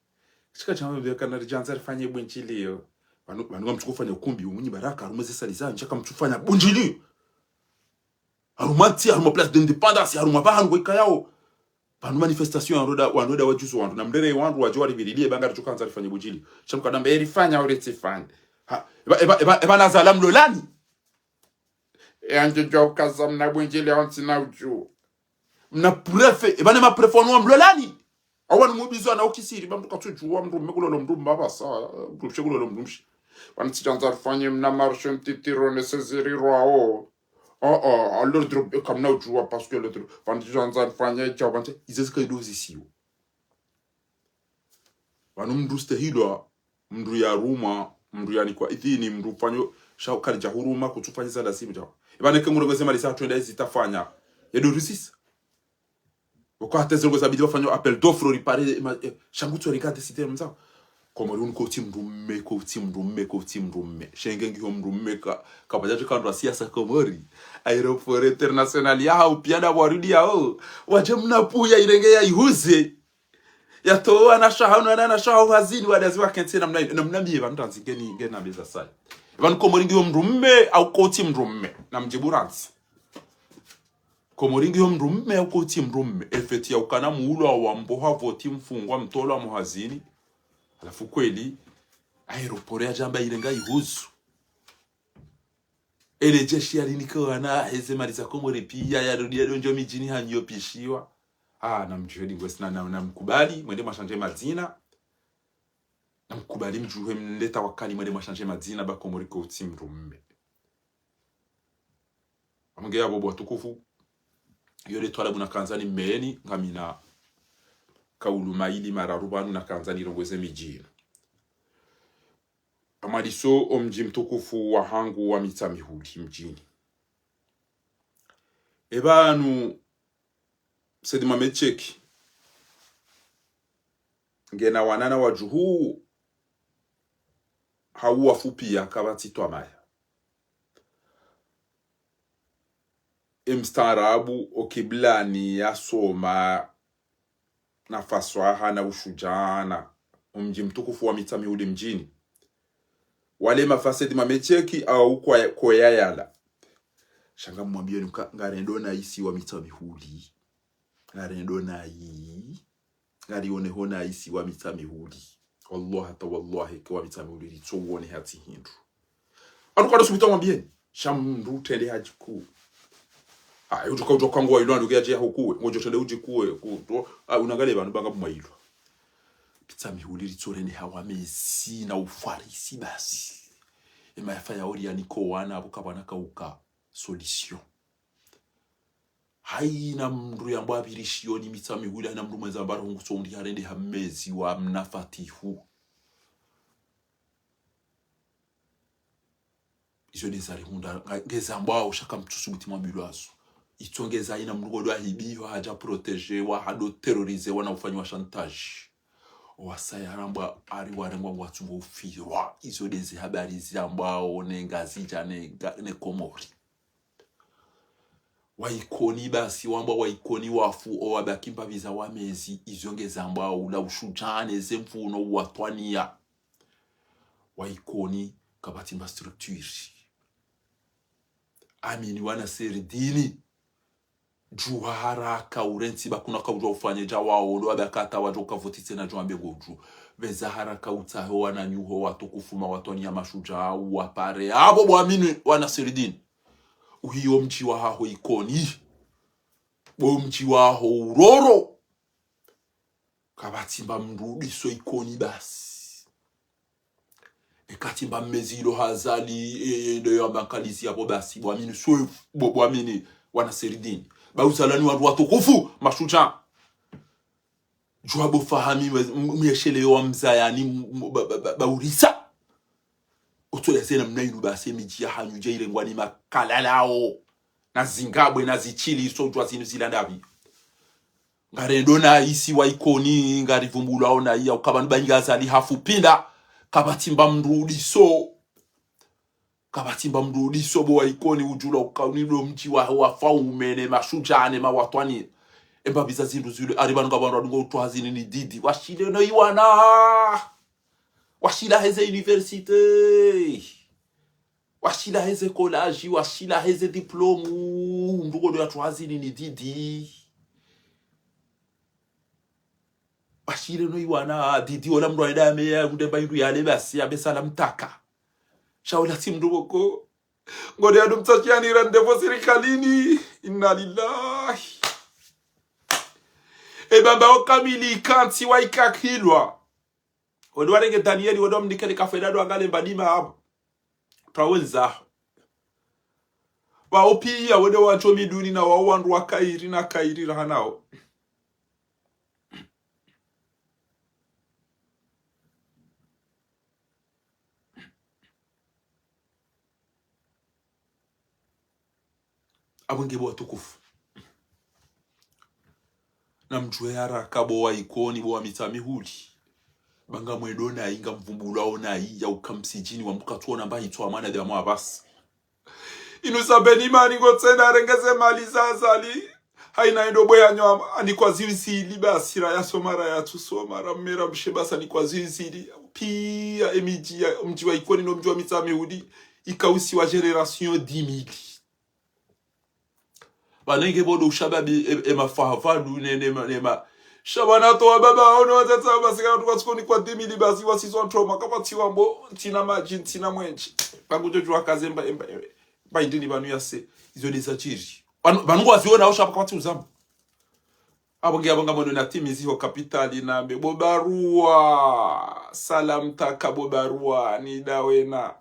chika chama bya kana rijanza rifanye bunjilio banu mtukufanya ukumbi umunyi baraka rumeze saliza nchaka mtufanya bunjilio arumati aruma place d'indépendance aruma bahango ikayao banu manifestation wanoda wajuzo wandu na mrere wandu wajwari bililie banga tukanza rifanye bunjilio chamka dambe rifanya uretifanya ha eba nazala mlolani anje joka zamna bunjilio antina uju mna prefe eba ma prefonwa mlolani awan mubizo na okisiri bamtuka tujua mndume kulolo mndume baba sa mndume kulolo mndume wanti janzar fanye mna marche ntitiro necessary rwao l'ordre comme na ujua parce que l'autre wanti janzar fanye chabante izeska idozi siyo wanu mnduste hilo mndu ya ruma mndu yani kwa idhini mndu fanyo shau ja huruma kutufanya za lazima jawa ibane kemuro ngezema lisa twenda izitafanya yedo resist Pourquoi t'es sur les faire appel d'offre réparer changutu rekate cité comme ça comme on côté mdume Schengen gyo mdume ka bajaje kandwa siasa komori aeroport international ya au piada warudi yao waje mnapuya irenge ya ihuze ya toa na shahano na shahu hazini wadazi wa kentena mnamie bandanzi ngena beza sai van komori gyo mdume au côté mdume na mjiburanzi komoringi mrumme au koti mrumme efeti ya ukana muulwa wa mboha voti mfungwa mtolo muhazini alafu kweli aeroport ya jamba irenga ihuzu ele jeshi ya linikana heze mariza komori pia ya njo mijini hanyo pishiwa na mjuhedi gwesna na mkubali mwende mashanje mazina na mkubali mjuhe mleta wakali mwende mashanje mazina ba komori koti mrumme amongea bobo watukufu yore twala buna kanzani meni ngamina kaulu maili mararubanu na kanzani rongweze mijino amaliso omji mtukufu wa hangu wa mitamihuli mjini ebanu sedima mecheki ngena wanana wajuhu hawa fupi ya kabati twamaya mstarabu okiblani ya soma na faswaha na ushujana mji mtukufu wa mitamihuli mjini wale mafasedi mamecheki au kwa yala shanga mwambie ngarendo na isi wa mitamihuli ngarendo na yi ngarione hona isi wa mitamihuli wallahi ta wallahi kwa mitamihuli litowone hati hindu anukado subita mwambie shamndu tele hajiku utoka utoka ngwa ilo ndugia je hukuwe ngojo tele ujikuwe unangalia bantu banga bumailo Mitami huli litorene hawa mezi na ufarisi basi. Ema yafaya ori ya niko wana abuka wanaka uka solution. Haina mru ya mba birishiyoni mitami huli haina mru mweza mbaro hungu sondi harende hamezi wa mnafatihu. Izo desari hunda ngeza mbao shaka mtusu mutima bilazo. Itongeza ina mrugodo ahibiyo haja protege wa hado terrorize wana ufanywa chantage. Wasaya haramba ari warengwa watu ufirwa. Izo dezi habari zambao ngazija ne komori. Waikoni basi wamba waikoni wafu o wabakimba viza wamezi izongeza mbao ula ushujane zemfuno watwania. Waikoni kabatimba structure. Amini wana seridini. Juha haraka urenti bakuna kaujwa ufanye jawao lo abakata wajoka votite na jwambe goju. Veza haraka utaho wana nyuho watokufuma watwania mashujaa wapare. Abo bwamini wana seridini. Uhiyo mchi waho ikoni. Bo mchi waho uroro. Kabatimba mrudi so ikoni basi. Katimba mezilo hazali ndo yambankalizi ya bobasi bwamini so bwamini wana seridini ba uzalani wa watukufu mashuja jwabo fahami mweshele wa mzayani ba urisa otoya zena mnainu base miji ya hanyuje ile ngwani makalalao na Zimbabwe na zichili so jwa zinu zilandabi ngarendo na isi wa ikoni ngarivumbula ona iya ukabanu banyazali hafu pinda kabatimba mrudiso bo ikoni ujula ukaunilo mchi wa faumene mashujane mawatwani emba bizazi nduzule aribanu ngabanu ngo utwazini ni didi washile no iwana washila heze universite washila heze college washila heze diplome ndugo do atwazini ni didi washile no iwana didi ola mro ida me ya ndemba indu yale basi abesala mtaka shaula timnduboko ngode adu mtakiani randevo serikalini inna lillahi e baba okamili kanti waikakilwa odwarenge Danieli odom nikele kafedado angale mbadima hapo trawenza wa opia wode wachomi duni na wawandu wakairi na kairi rahanao abungebo watukufu na mjwe haraka bo wa ikoni bo wa mitami huli banga mwedona inga mvumbula ona iya ukamsijini wa mukatuona mba hitwa amana de mwabasi inusabeni mani ngotsena rengeze mali zazali haina endo boya nywa ani kwa ziwisili basira ya somara ya tusomara mera mshebasa ni kwa ziwisili pia emiji ya mji wa ikoni no mji wa mitami huli ikausi wa generation 10,000 banenge bodo ushababi emafavadu nema shabana to baba ono watata basika tukatsikoni kwa 10,000 basi wasizo ntoma kapatiwa mbo ntina maji ntina mwenji bakujojo kazemba ba indini banu yase izo desachiri banungu waziona aho shapa kapati uzamba abonge abonga mono na timizi ho kapitali na bebo barua salam takabo barua ni dawena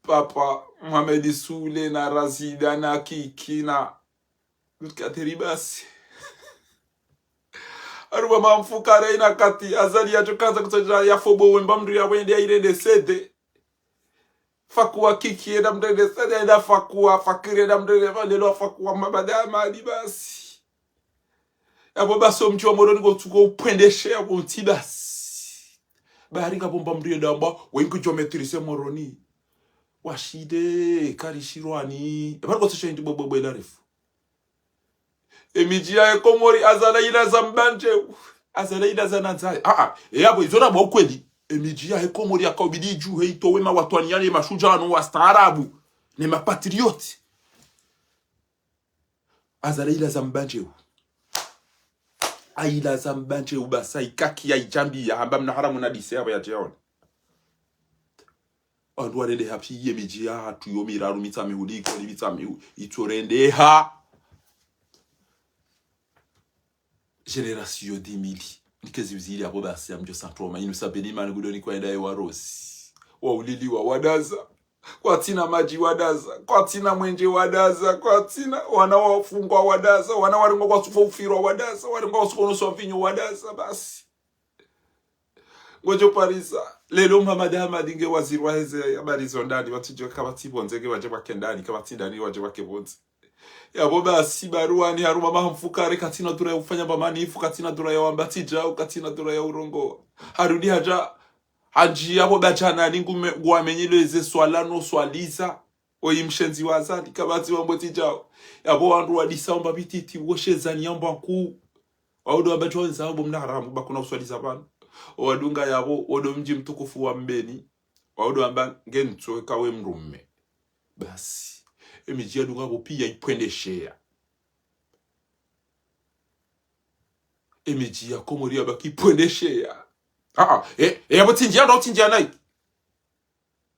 Papa Mohamed Soule na Razida na Kikina Kateribasi Aruba mamfukare ina kati azali ya chokaza kutoja ya fobo wemba mdu ya wende ya irende sede Fakuwa Kiki eda mdende sede eda fakuwa Fakiri eda mdende valelo fakuwa mabadama alibasi ya boba so mchiwa moroni gotuko upendeshe ya kuntibasi Baharinga bomba mdu ya damba wengu geometrise moroni washide karishirwani bariko tshindi bobo elarifu emijia ekomori azalaila zambanje azalaila zananzai yabo izona ba kweli emijia ekomori akobidi ju heito wema watwaniane mashujano wa staarabu ne mapatrioti azalaila zambanje aila zambanje ubasai kaki ya ijambi ya hamba mna haramu na diseba ya jeon Andware de hapi yemijia hatu yomiraru mitami huliko ni mitami itorende ha generation 10,000 nikezi uzili abo basi amjo santroma inu sabeni mani gudoni kwa endaye warosi wa ulili wa wadaza kwa tina maji wadaza kwa tina mwenje wadaza kwa tina wana wafungwa wadaza wana waringo kwa sufa ufiro wadaza waringo kwa sufa unuso vinyo wadaza basi ngojo parisa lelo Muhammad Ahmad nge waziri wa heze habari zondani watijwe kabati bonzege waje bakendani kabati ndani waje bakebonze yabo basi baruani haruma mahamfukare katina dura ya ufanya bamanifu katina dura ya wambatija katina dura ya urongo harudi haji yabo bachana ningume gwamenyeleze swalano swaliza oyimshenzi wazali kabati wambotijao yabo wandu wadisamba bititi wosheza nyamba ku waudo abatonza abo mnaharamu bakuna uswaliza bana wadunga yabo wodo mji mtukufu wa Mbeni waudo amba ngentso kawe mrumme basi emiji yadunga bo pia ipwendeshea emiji ya Komori abaki ipwendeshea yabo tinjia ndo tinjia nai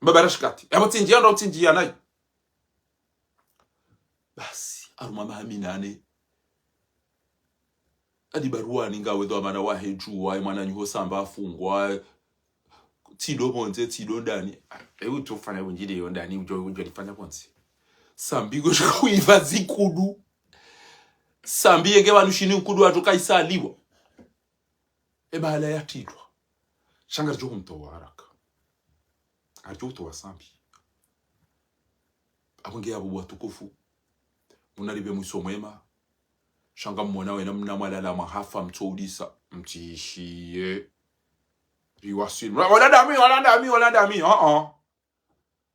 mbabarashikati yabo tinjia ndo tinjia nai basi aruma mahaminane adi baruani ngawe do amana wa hejuwa imana nyuho samba afungwa tido bonze tido ndani utofanya bunjide yo ndani ujo lifanya bonze sambigo shikuiva zikudu sambi yenge banushini ukudu atukaisaliwa ebahala yatidwa shanga rjo mto haraka arjo to wasambi abonge abo bwatukufu munaribe musomwema shanga mmona wena mnamalala mahafa mtsoudisa mtishie riwasin walandami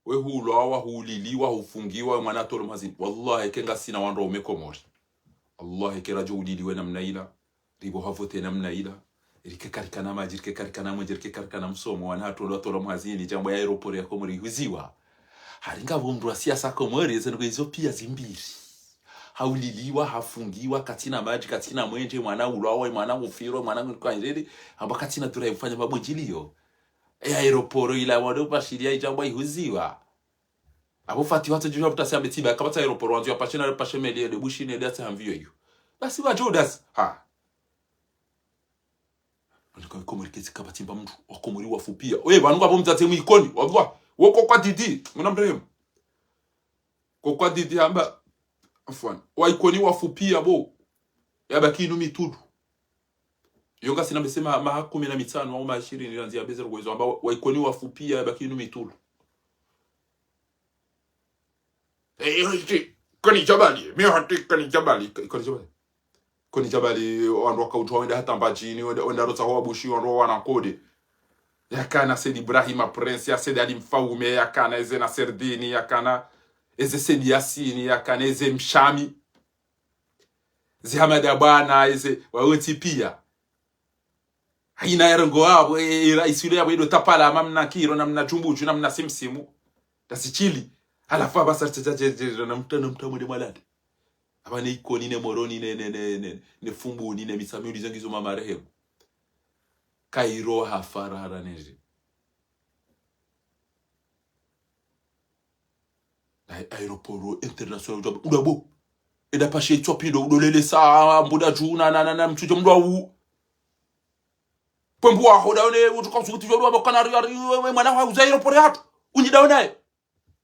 we hulwa wa huliliwa hufungiwa mwana tolo mazini wallahi kenga sina wando umekomori Allah kerajo uliliwe namna ila ribo havote namna ila rike karikana majirike karikana mujirike karikana msomo wana tolo mazini jambo ya aeroport ya Komori huziwa haringa bomru wa siasa Komori zengo hizo pia zimbiri hauliliwa hafungiwa katina maji katina mwenje mwana ulwawe mwana ufiro mwana kwa irede amba katina dura yufanya mabujilio aeroporo ila wado bashiria ijambo ihuziwa abo fati watu jua butasi ambetiba kabata aeroporo wanzu yapashena pashemeli de bushine de atambio hiyo basi wa jodas ndiko Komorikezi kabatimba mtu wa Komori wafupia bantu abo mtate mu ikoni wallah woko kwa didi mnamrehemu kwa didi amba afwan waikoni wafupia bo yabaki inu mitudu yonga sina mesema ma 15 au ma 20 nianzia bezero uwezo ambao waikoni wafupia yabaki inu mitudu koni jabali mi hati koni jabali wandu wakautwa wenda hata mbajini wenda rota hoa bushi wandu wana kode yakana Said Ibrahim Prince ya Said Ali Mfaume yakana Ezena Serdini yakana eze Said Yasini yakana eze Mshami eze Hamad Abana eze waweti pia haina yarango wabo raisule yabo ido tapala mamna kiro namna jumbuju namna simsimu dasichili alafa basa tataje na mtamu de malade abane ikoni ne moroni ne fumbu ni ne misami ulizengizo mama rehemu kairo hafarara neje aeroporo international job udabo eda pashe chopido udolele sa mbuda juna na mchujo mdwa u pembu aho daone utukafuti jwa ba kanari mwana wa aeroporo yatu unyidawo naye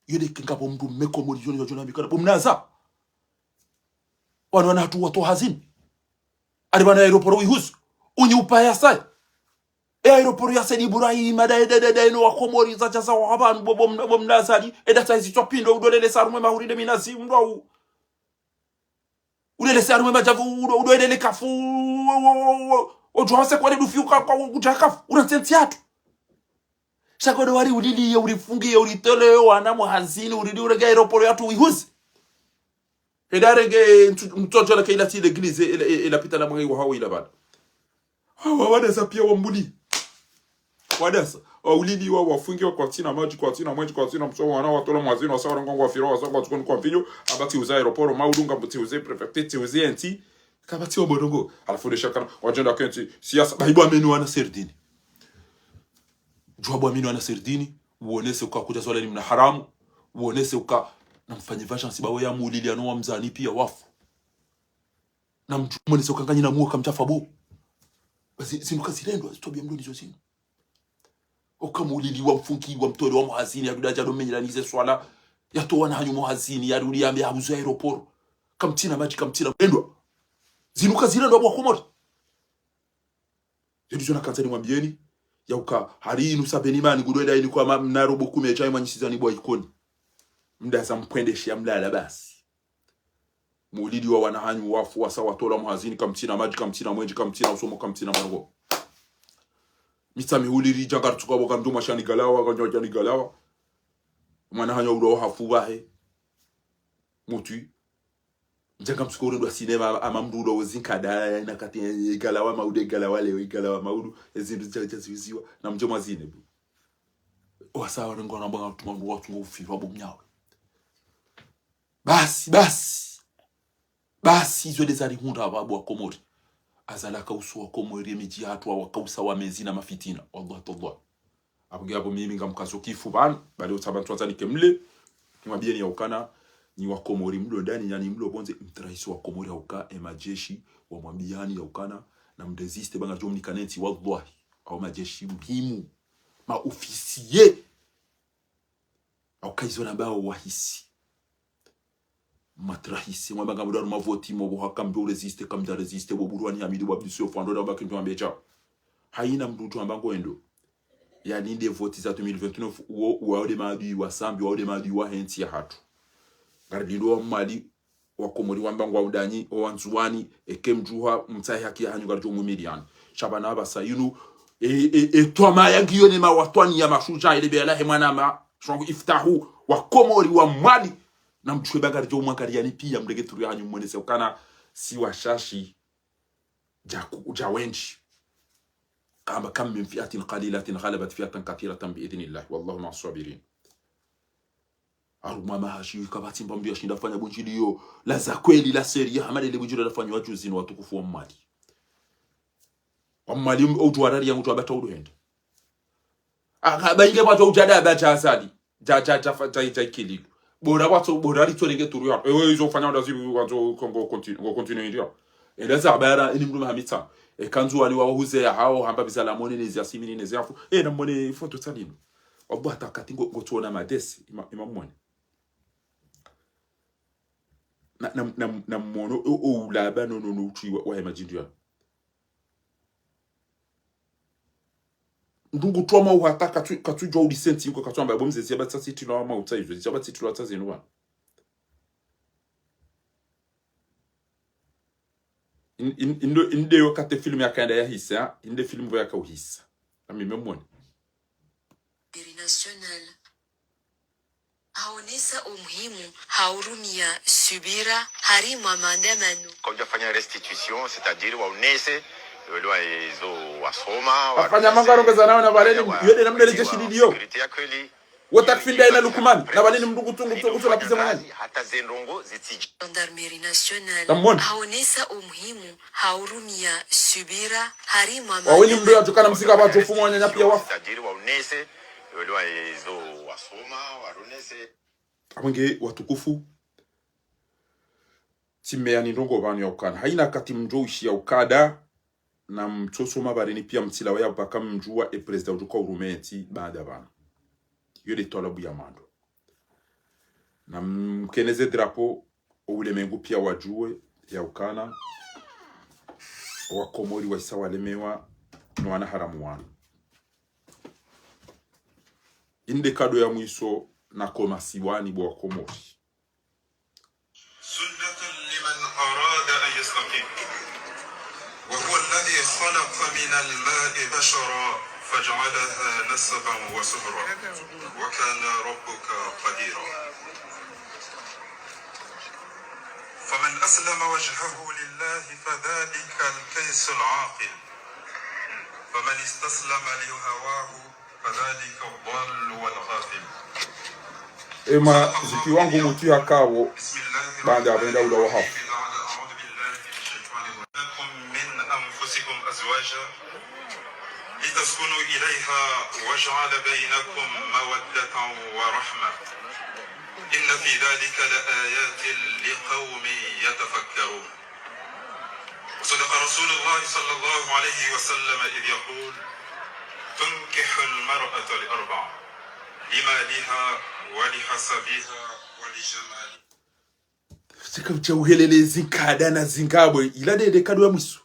yede kingapo mdu meko modioni jona bikana bomnaza wana hatu watu hazini ari bana aeroporo wihusu unyi upaya sai aeroporo ya Said Ibrahim da no Komori za chaza wa abantu bomnazali edata izitwa pindo udolele sarumwe mahuride minazi mndwa udele sarumwe majavu udolele kafu ojwase kwa dufiuka kwa utakafu unatensi yatu shakodo wari ulili urifungie uritole wana muhazini uridi urega aeroporo yatu wihuzi edarege mtoto la kaila ti l'église ila pita na mwangi wa hawo ila bana wadasa pia wambuli wadasa ulili wa wafungi wa kwa tina maji kwa tina mwenji kwa tina msomo wana watola mwazini wa sawa ngongo wa firo wa sawa tukoni kwa mfinyo abati uza aeroporo maudunga mbuti uze prefecte uze enti kabati obodongo alafu desha kana wajenda kenti siasa baibu amenu wana serdini jwabu amenu wana serdini uonese ukakuja swala ni mna haramu uonese na mfanye vacancy bawe ya mulili ano wa mzani pia wafu na mtu mwenese ukanganya na muoka mchafa bo zinuka zilendwa zitobia mdoni zo zinu okamulili wa mfunki wa mtole wa muhazini ya dudaja domenyiranize swala yatoa na hanyu muhazini ya ruli ambe abuzo aeroport kamtina maji kamtina endwa zinuka zilendwa bwa komori yedizo na kanzani mwambieni yauka hari inu sabeni mani gudwenda ini kwa mnarobo kume chai manyisizani bwa ikoni mdaza mpwendeshia mlala basi mulidi wa wanahanyu wafu wasa watola muhazini kamtina maji kamtina mwenji kamtina usomo kamtina margo mitami huliri jangar tuka boka mduma shani galawa ganyo jani galawa wanahanyu ulo hafu wahe mutu janga mskore ndo sinema amamdu ulo zinkada na kati galawa maude galawa lewe galawa maudu ezindu jaziziwa na mjoma zine bu wasa wanango na mbanga tumangu watu ngofirwa bomnyawe basi izo dezari hunda ababu wa komori azala kausu wa komori miji hatu wa kausa wa mezina mafitina wallahi tallah abugi abo mimi ngamkazo kifu ban bali utabantu wazani kemle kimwabieni ya ukana ni wa komori mlo ndani yani mlo bonze mtraisi wa komori ya uka majeshi wa mwambiani ya ukana na mdeziste banga jomni kanenti wallahi au majeshi muhimu maofisier au kaizo na bao wahisi matrahisi mwabanga mudaru mavoti mo bohakambe resiste kamda resiste bo burwani amidi bo abdisio fando da bakintu ambecha haina mdutu ambango endo yani nde voti za 2029 wa ode maadi wa sambi wa ode maadi wa henti ya hatu gardindo mali wa komori wambango wa udanyi o wanzuani ekemjuha mtai haki ya hanyu garjo mumilian shabana basa yunu toma yangiyo ne ma watwani ya mashuja ile bela he mwana ma shongo iftahu wa komori wa mali na mchwe bagari jo mwakariani pia mdege turi hanyu mwenese ukana si washashi jawenchi kama kam min fiatin qalilatin ghalabat fiatan kathiratan biidhnillah wallahu ma'as sabirin aruma mahashi kabati mbambi yashinda fanya bunjiliyo la za kweli la seria hamali ile bunjilo la fanywa juzi ni watukufu wa mali outwarari yangu twabata uruhende akabainge watu ujada bacha asali ja kili bora watu bora litorenge turuya ewe izo fanya ndazibu wanzo kongo continue ndio eleza habara ni mndu hamita kanzu wali wahuze hao hamba bizala mone nezi asimini nezi afu na mone foto salino obo atakati ngotuona madesi imamone na mono o laba no uchi wa imagine ndungu twama uhataka katujwa ulisenti yuko katwamba bomze ziabatsa titilo ama utaizo ziabatsa titilo atazinwa inde yo kate film yakanda ya hisa inde film voya kauhisa ami memone national haonesa umuhimu haurumia subira harimu maandamano kwa kufanya restitution c'est-à-dire waonese lwa ezo wasoma afanya mangaronga nao na baleni yode na mdele jeshi lidio wotakfinda ina lukumani na baleni mndugu tungu la pizza mwanani hata zendongo zitiji gendarmerie nationale haonesa umuhimu haurumia subira harimu wawili mdo yatokana msika watu fumo wanyanya pia wafu c'est-à-dire waonese lwa ezo wasoma waronese amenge watukufu timea ni ndongo banu ya ukana haina kati mjoishi ya ukada na mtoso mabarini pia mtilawa ya baka mjua president ujuka urumeti baada bana yole tolabu ya mando na mkeneze drapo ulemengu pia wajue ya ukana wa komori wa isa walemewa no ana haramu wana inde kado ya mwiso na koma siwani bo wa komori sunnatan liman arada an yastaqim وهو الذي خلق من الماء بشرا فجعلها نسبا وسهرا وكان ربك قديرا فمن أسلم وجهه لله فذلك الكيس العاقل فمن استسلم لهواه فذلك الضال والغافل ema zikiwangu mutu ya kawo baada ya benda ula wahafu لتسكنوا إليها وجعل بينكم مودة ورحمة إن في ذلك لآيات لقوم يتفكرون وصدق رسول الله صلى الله عليه وسلم إذ يقول تنكح المرأة لأربع لمالها ولحسبها ولجمالها. Sika uhelele zinkada na zinkabwe iladede kadwa mwisu.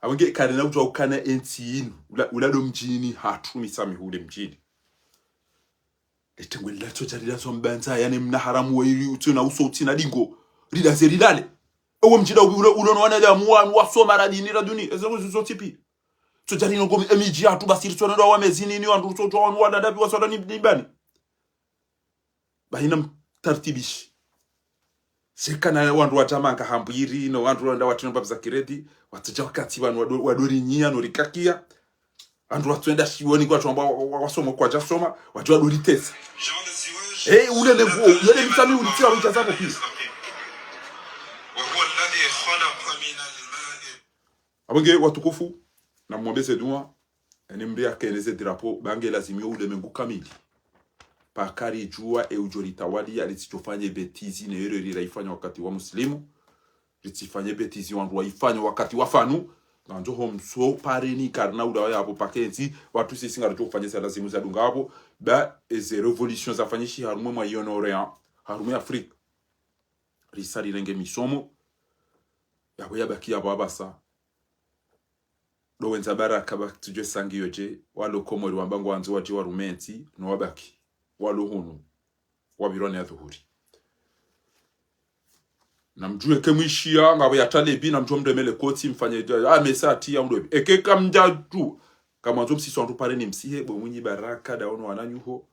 Awenge kada na utu ukana enti inu ulado mjini hatumi sami hule mjini. Etengwe lilato jarida sombanza yani mnaharamu wiri utuna uso utina dingo rida zeridale. Ewo mjida ulono wana ya muwa wasoma radini raduni ezo zuzo tipi. So jarino gomi emiji hatu basiri tuwana ndo wamezini ni wandu uso tuwa wana dabi wasoda nibani. Bahina mtartibishi. Sekana wandu watamanga hambiri no wandu wanda watinomba za kiredi wataja wakati wanu wadori nyia no rikakia wandu watuenda shiwoni kwa tuamba wasoma kwa jasoma watu wadori tesa ule levo yale mtami ulitia witazapo pia abonge watukufu na mwombeze dua enembea keneze drapo bange lazimio ule mengu kamili pakari jua ujolitawali alisichofanya betizi na yero liraifanya wakati wa muslimu litifanye betizi wandu waifanya wakati wa fanu na njoho mso pareni karna udawa hapo pakenzi watu sisi ngaro kufanya sala zimu za dunga hapo ba eze revolution za fanyishi harume mwa yonorea harume Afrika risali renge misomo yabo yabaki yabo abasa do wenza baraka bakutuje sangiyoje walo komori wambango wanzo waje warumenti no wabaki waluhunu wabirone ya dhuhuri na mjue kemishia ngabo ya talebi na mjue mdemele koti mfanye mesati ya mdobi ekeka mjadu kama mjue msisi wandu pare ni msihe mwenye baraka daono wananyuho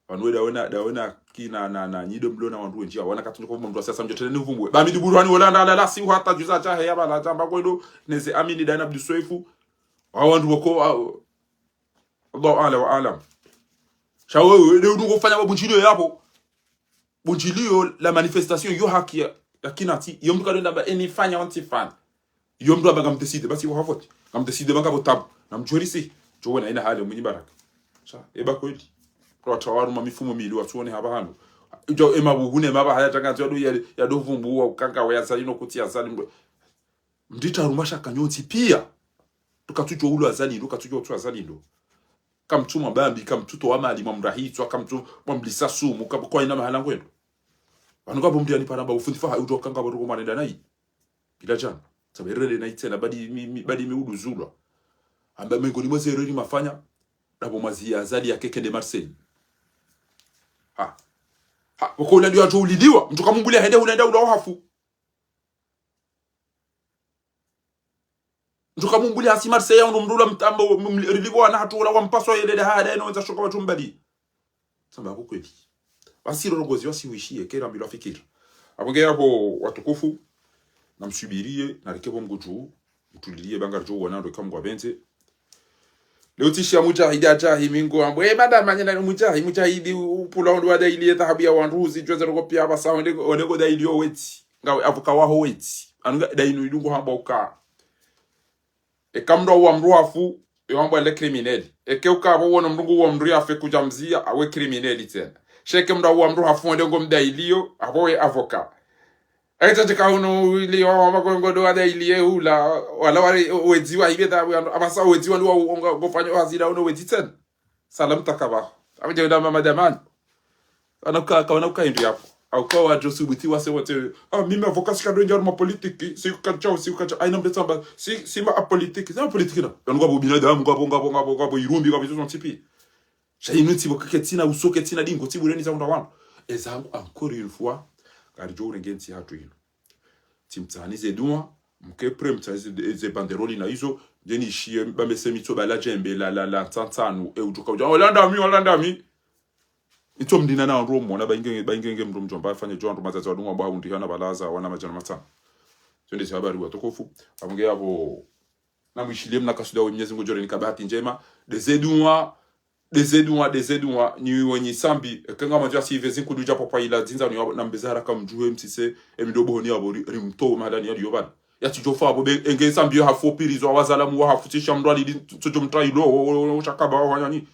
wanwe daona kina na nyido mlona wandu njia wana katuniko mndu sasa mjotele ni vumbwe ba midi burani wala la si hata juza cha heya bala jamba kwendo neze amini daina abdusoifu wandu wako Allah ala wa alam. Shawe leo ndugu kufanya bunjilio yapo. Bunjilio la manifestation yo haki ya kinati yo mtu kadenda ba enifanya wantifanya. Yo mtu abaga mteside basi wa vote. Kamteside banga botabu na mjorisi joona ina hali mwenye baraka. Sha eba kweli. Kwa tawaru mifumo mili watuone haba hano. Jo ema buhune maba haya tangazo ya dovumbu wa kanga wa yazalino kutia azali. Ndita rumasha kanyoti pia. Tukatujwa ulo azali tukatujwa tu azali ndo. Kamtuma bambi kamtuto wa mali mwamrahitwa kamtu mwamblisa sumu kwa ina mahala ngwendo wanuka bomdia ni paramba ufundi fa uto kanga baruko manenda nai bila jana saberele nai tena badi miudu zulwa amba mengo ni mweze reri mafanya dabo mazi azali ya keke de Marseille wako ulandio ato ulidiwa mtu kamungulia hende unaenda udawafu nduka mumbuli hasi Marseille ndo mdula mtambo riliwa na hatu wala wampaso yele hada inaweza shoka watu mbali samba kwa kweli basi rongozi wasiwishie kera mbilo afikiri abongea hapo watukufu na msubirie na rekebo mgutu mtulilie banga jo wanando kama kwa benze leo tishia mujahidi ajahi mingo ambo madam manyana mujahidi upula ndo wada ile dhahabu ya wanduzi joza rongo pia basa onego da ilio weti ngawe avuka waho weti anga da inu idungo hamba uka kamdo wa mruafu yombo ele criminel ekeuka abo wona mrungu wa mru afe kujamzia awe criminel tena sheke mdo wa mruafu ndongo mdailio abo we avoka aitaka uno ile wa magongo do adailio ula wala wale weziwa ibeta abasa weziwa ndo gofanya hazira uno weziten salam takaba abaje da mama damani anaka kaona ndio hapo au kwa wajosubuti wase wote mimi avocat sikado ndio ma politique si ukacha aina mbetsamba si ma politique c'est ma politique na ngo bobina da ngo irumbi ngo bizo ntipi shayinuti boketina usoketina dingo tibureni za wana ezangu encore une fois garjo urengenti hatu hino timtsanize dua mkepre mtsanize banderoli na hizo jeni shie bamese mitso bala jembe la tantanu ujuka Holanda mi ito mdina na romo na baingenge mru mjomba afanye John mazazi wadunga bwa hundi hana balaza wana majana matano twende si habari watukufu abongea hapo na mwishilie mna kasuda wa Mwenyezi Mungu jore nikabati njema dezedua ni wenye sambi kanga majua si vezi kuduja papa ila zinza ni na mbezara kama mjue mtise emidobo ni abo rimto madani ya yoba ya tijofa abo enge sambi ha fo pirizo wazalamu wa hafutisha mrali tujo mtrailo shakaba wa nyani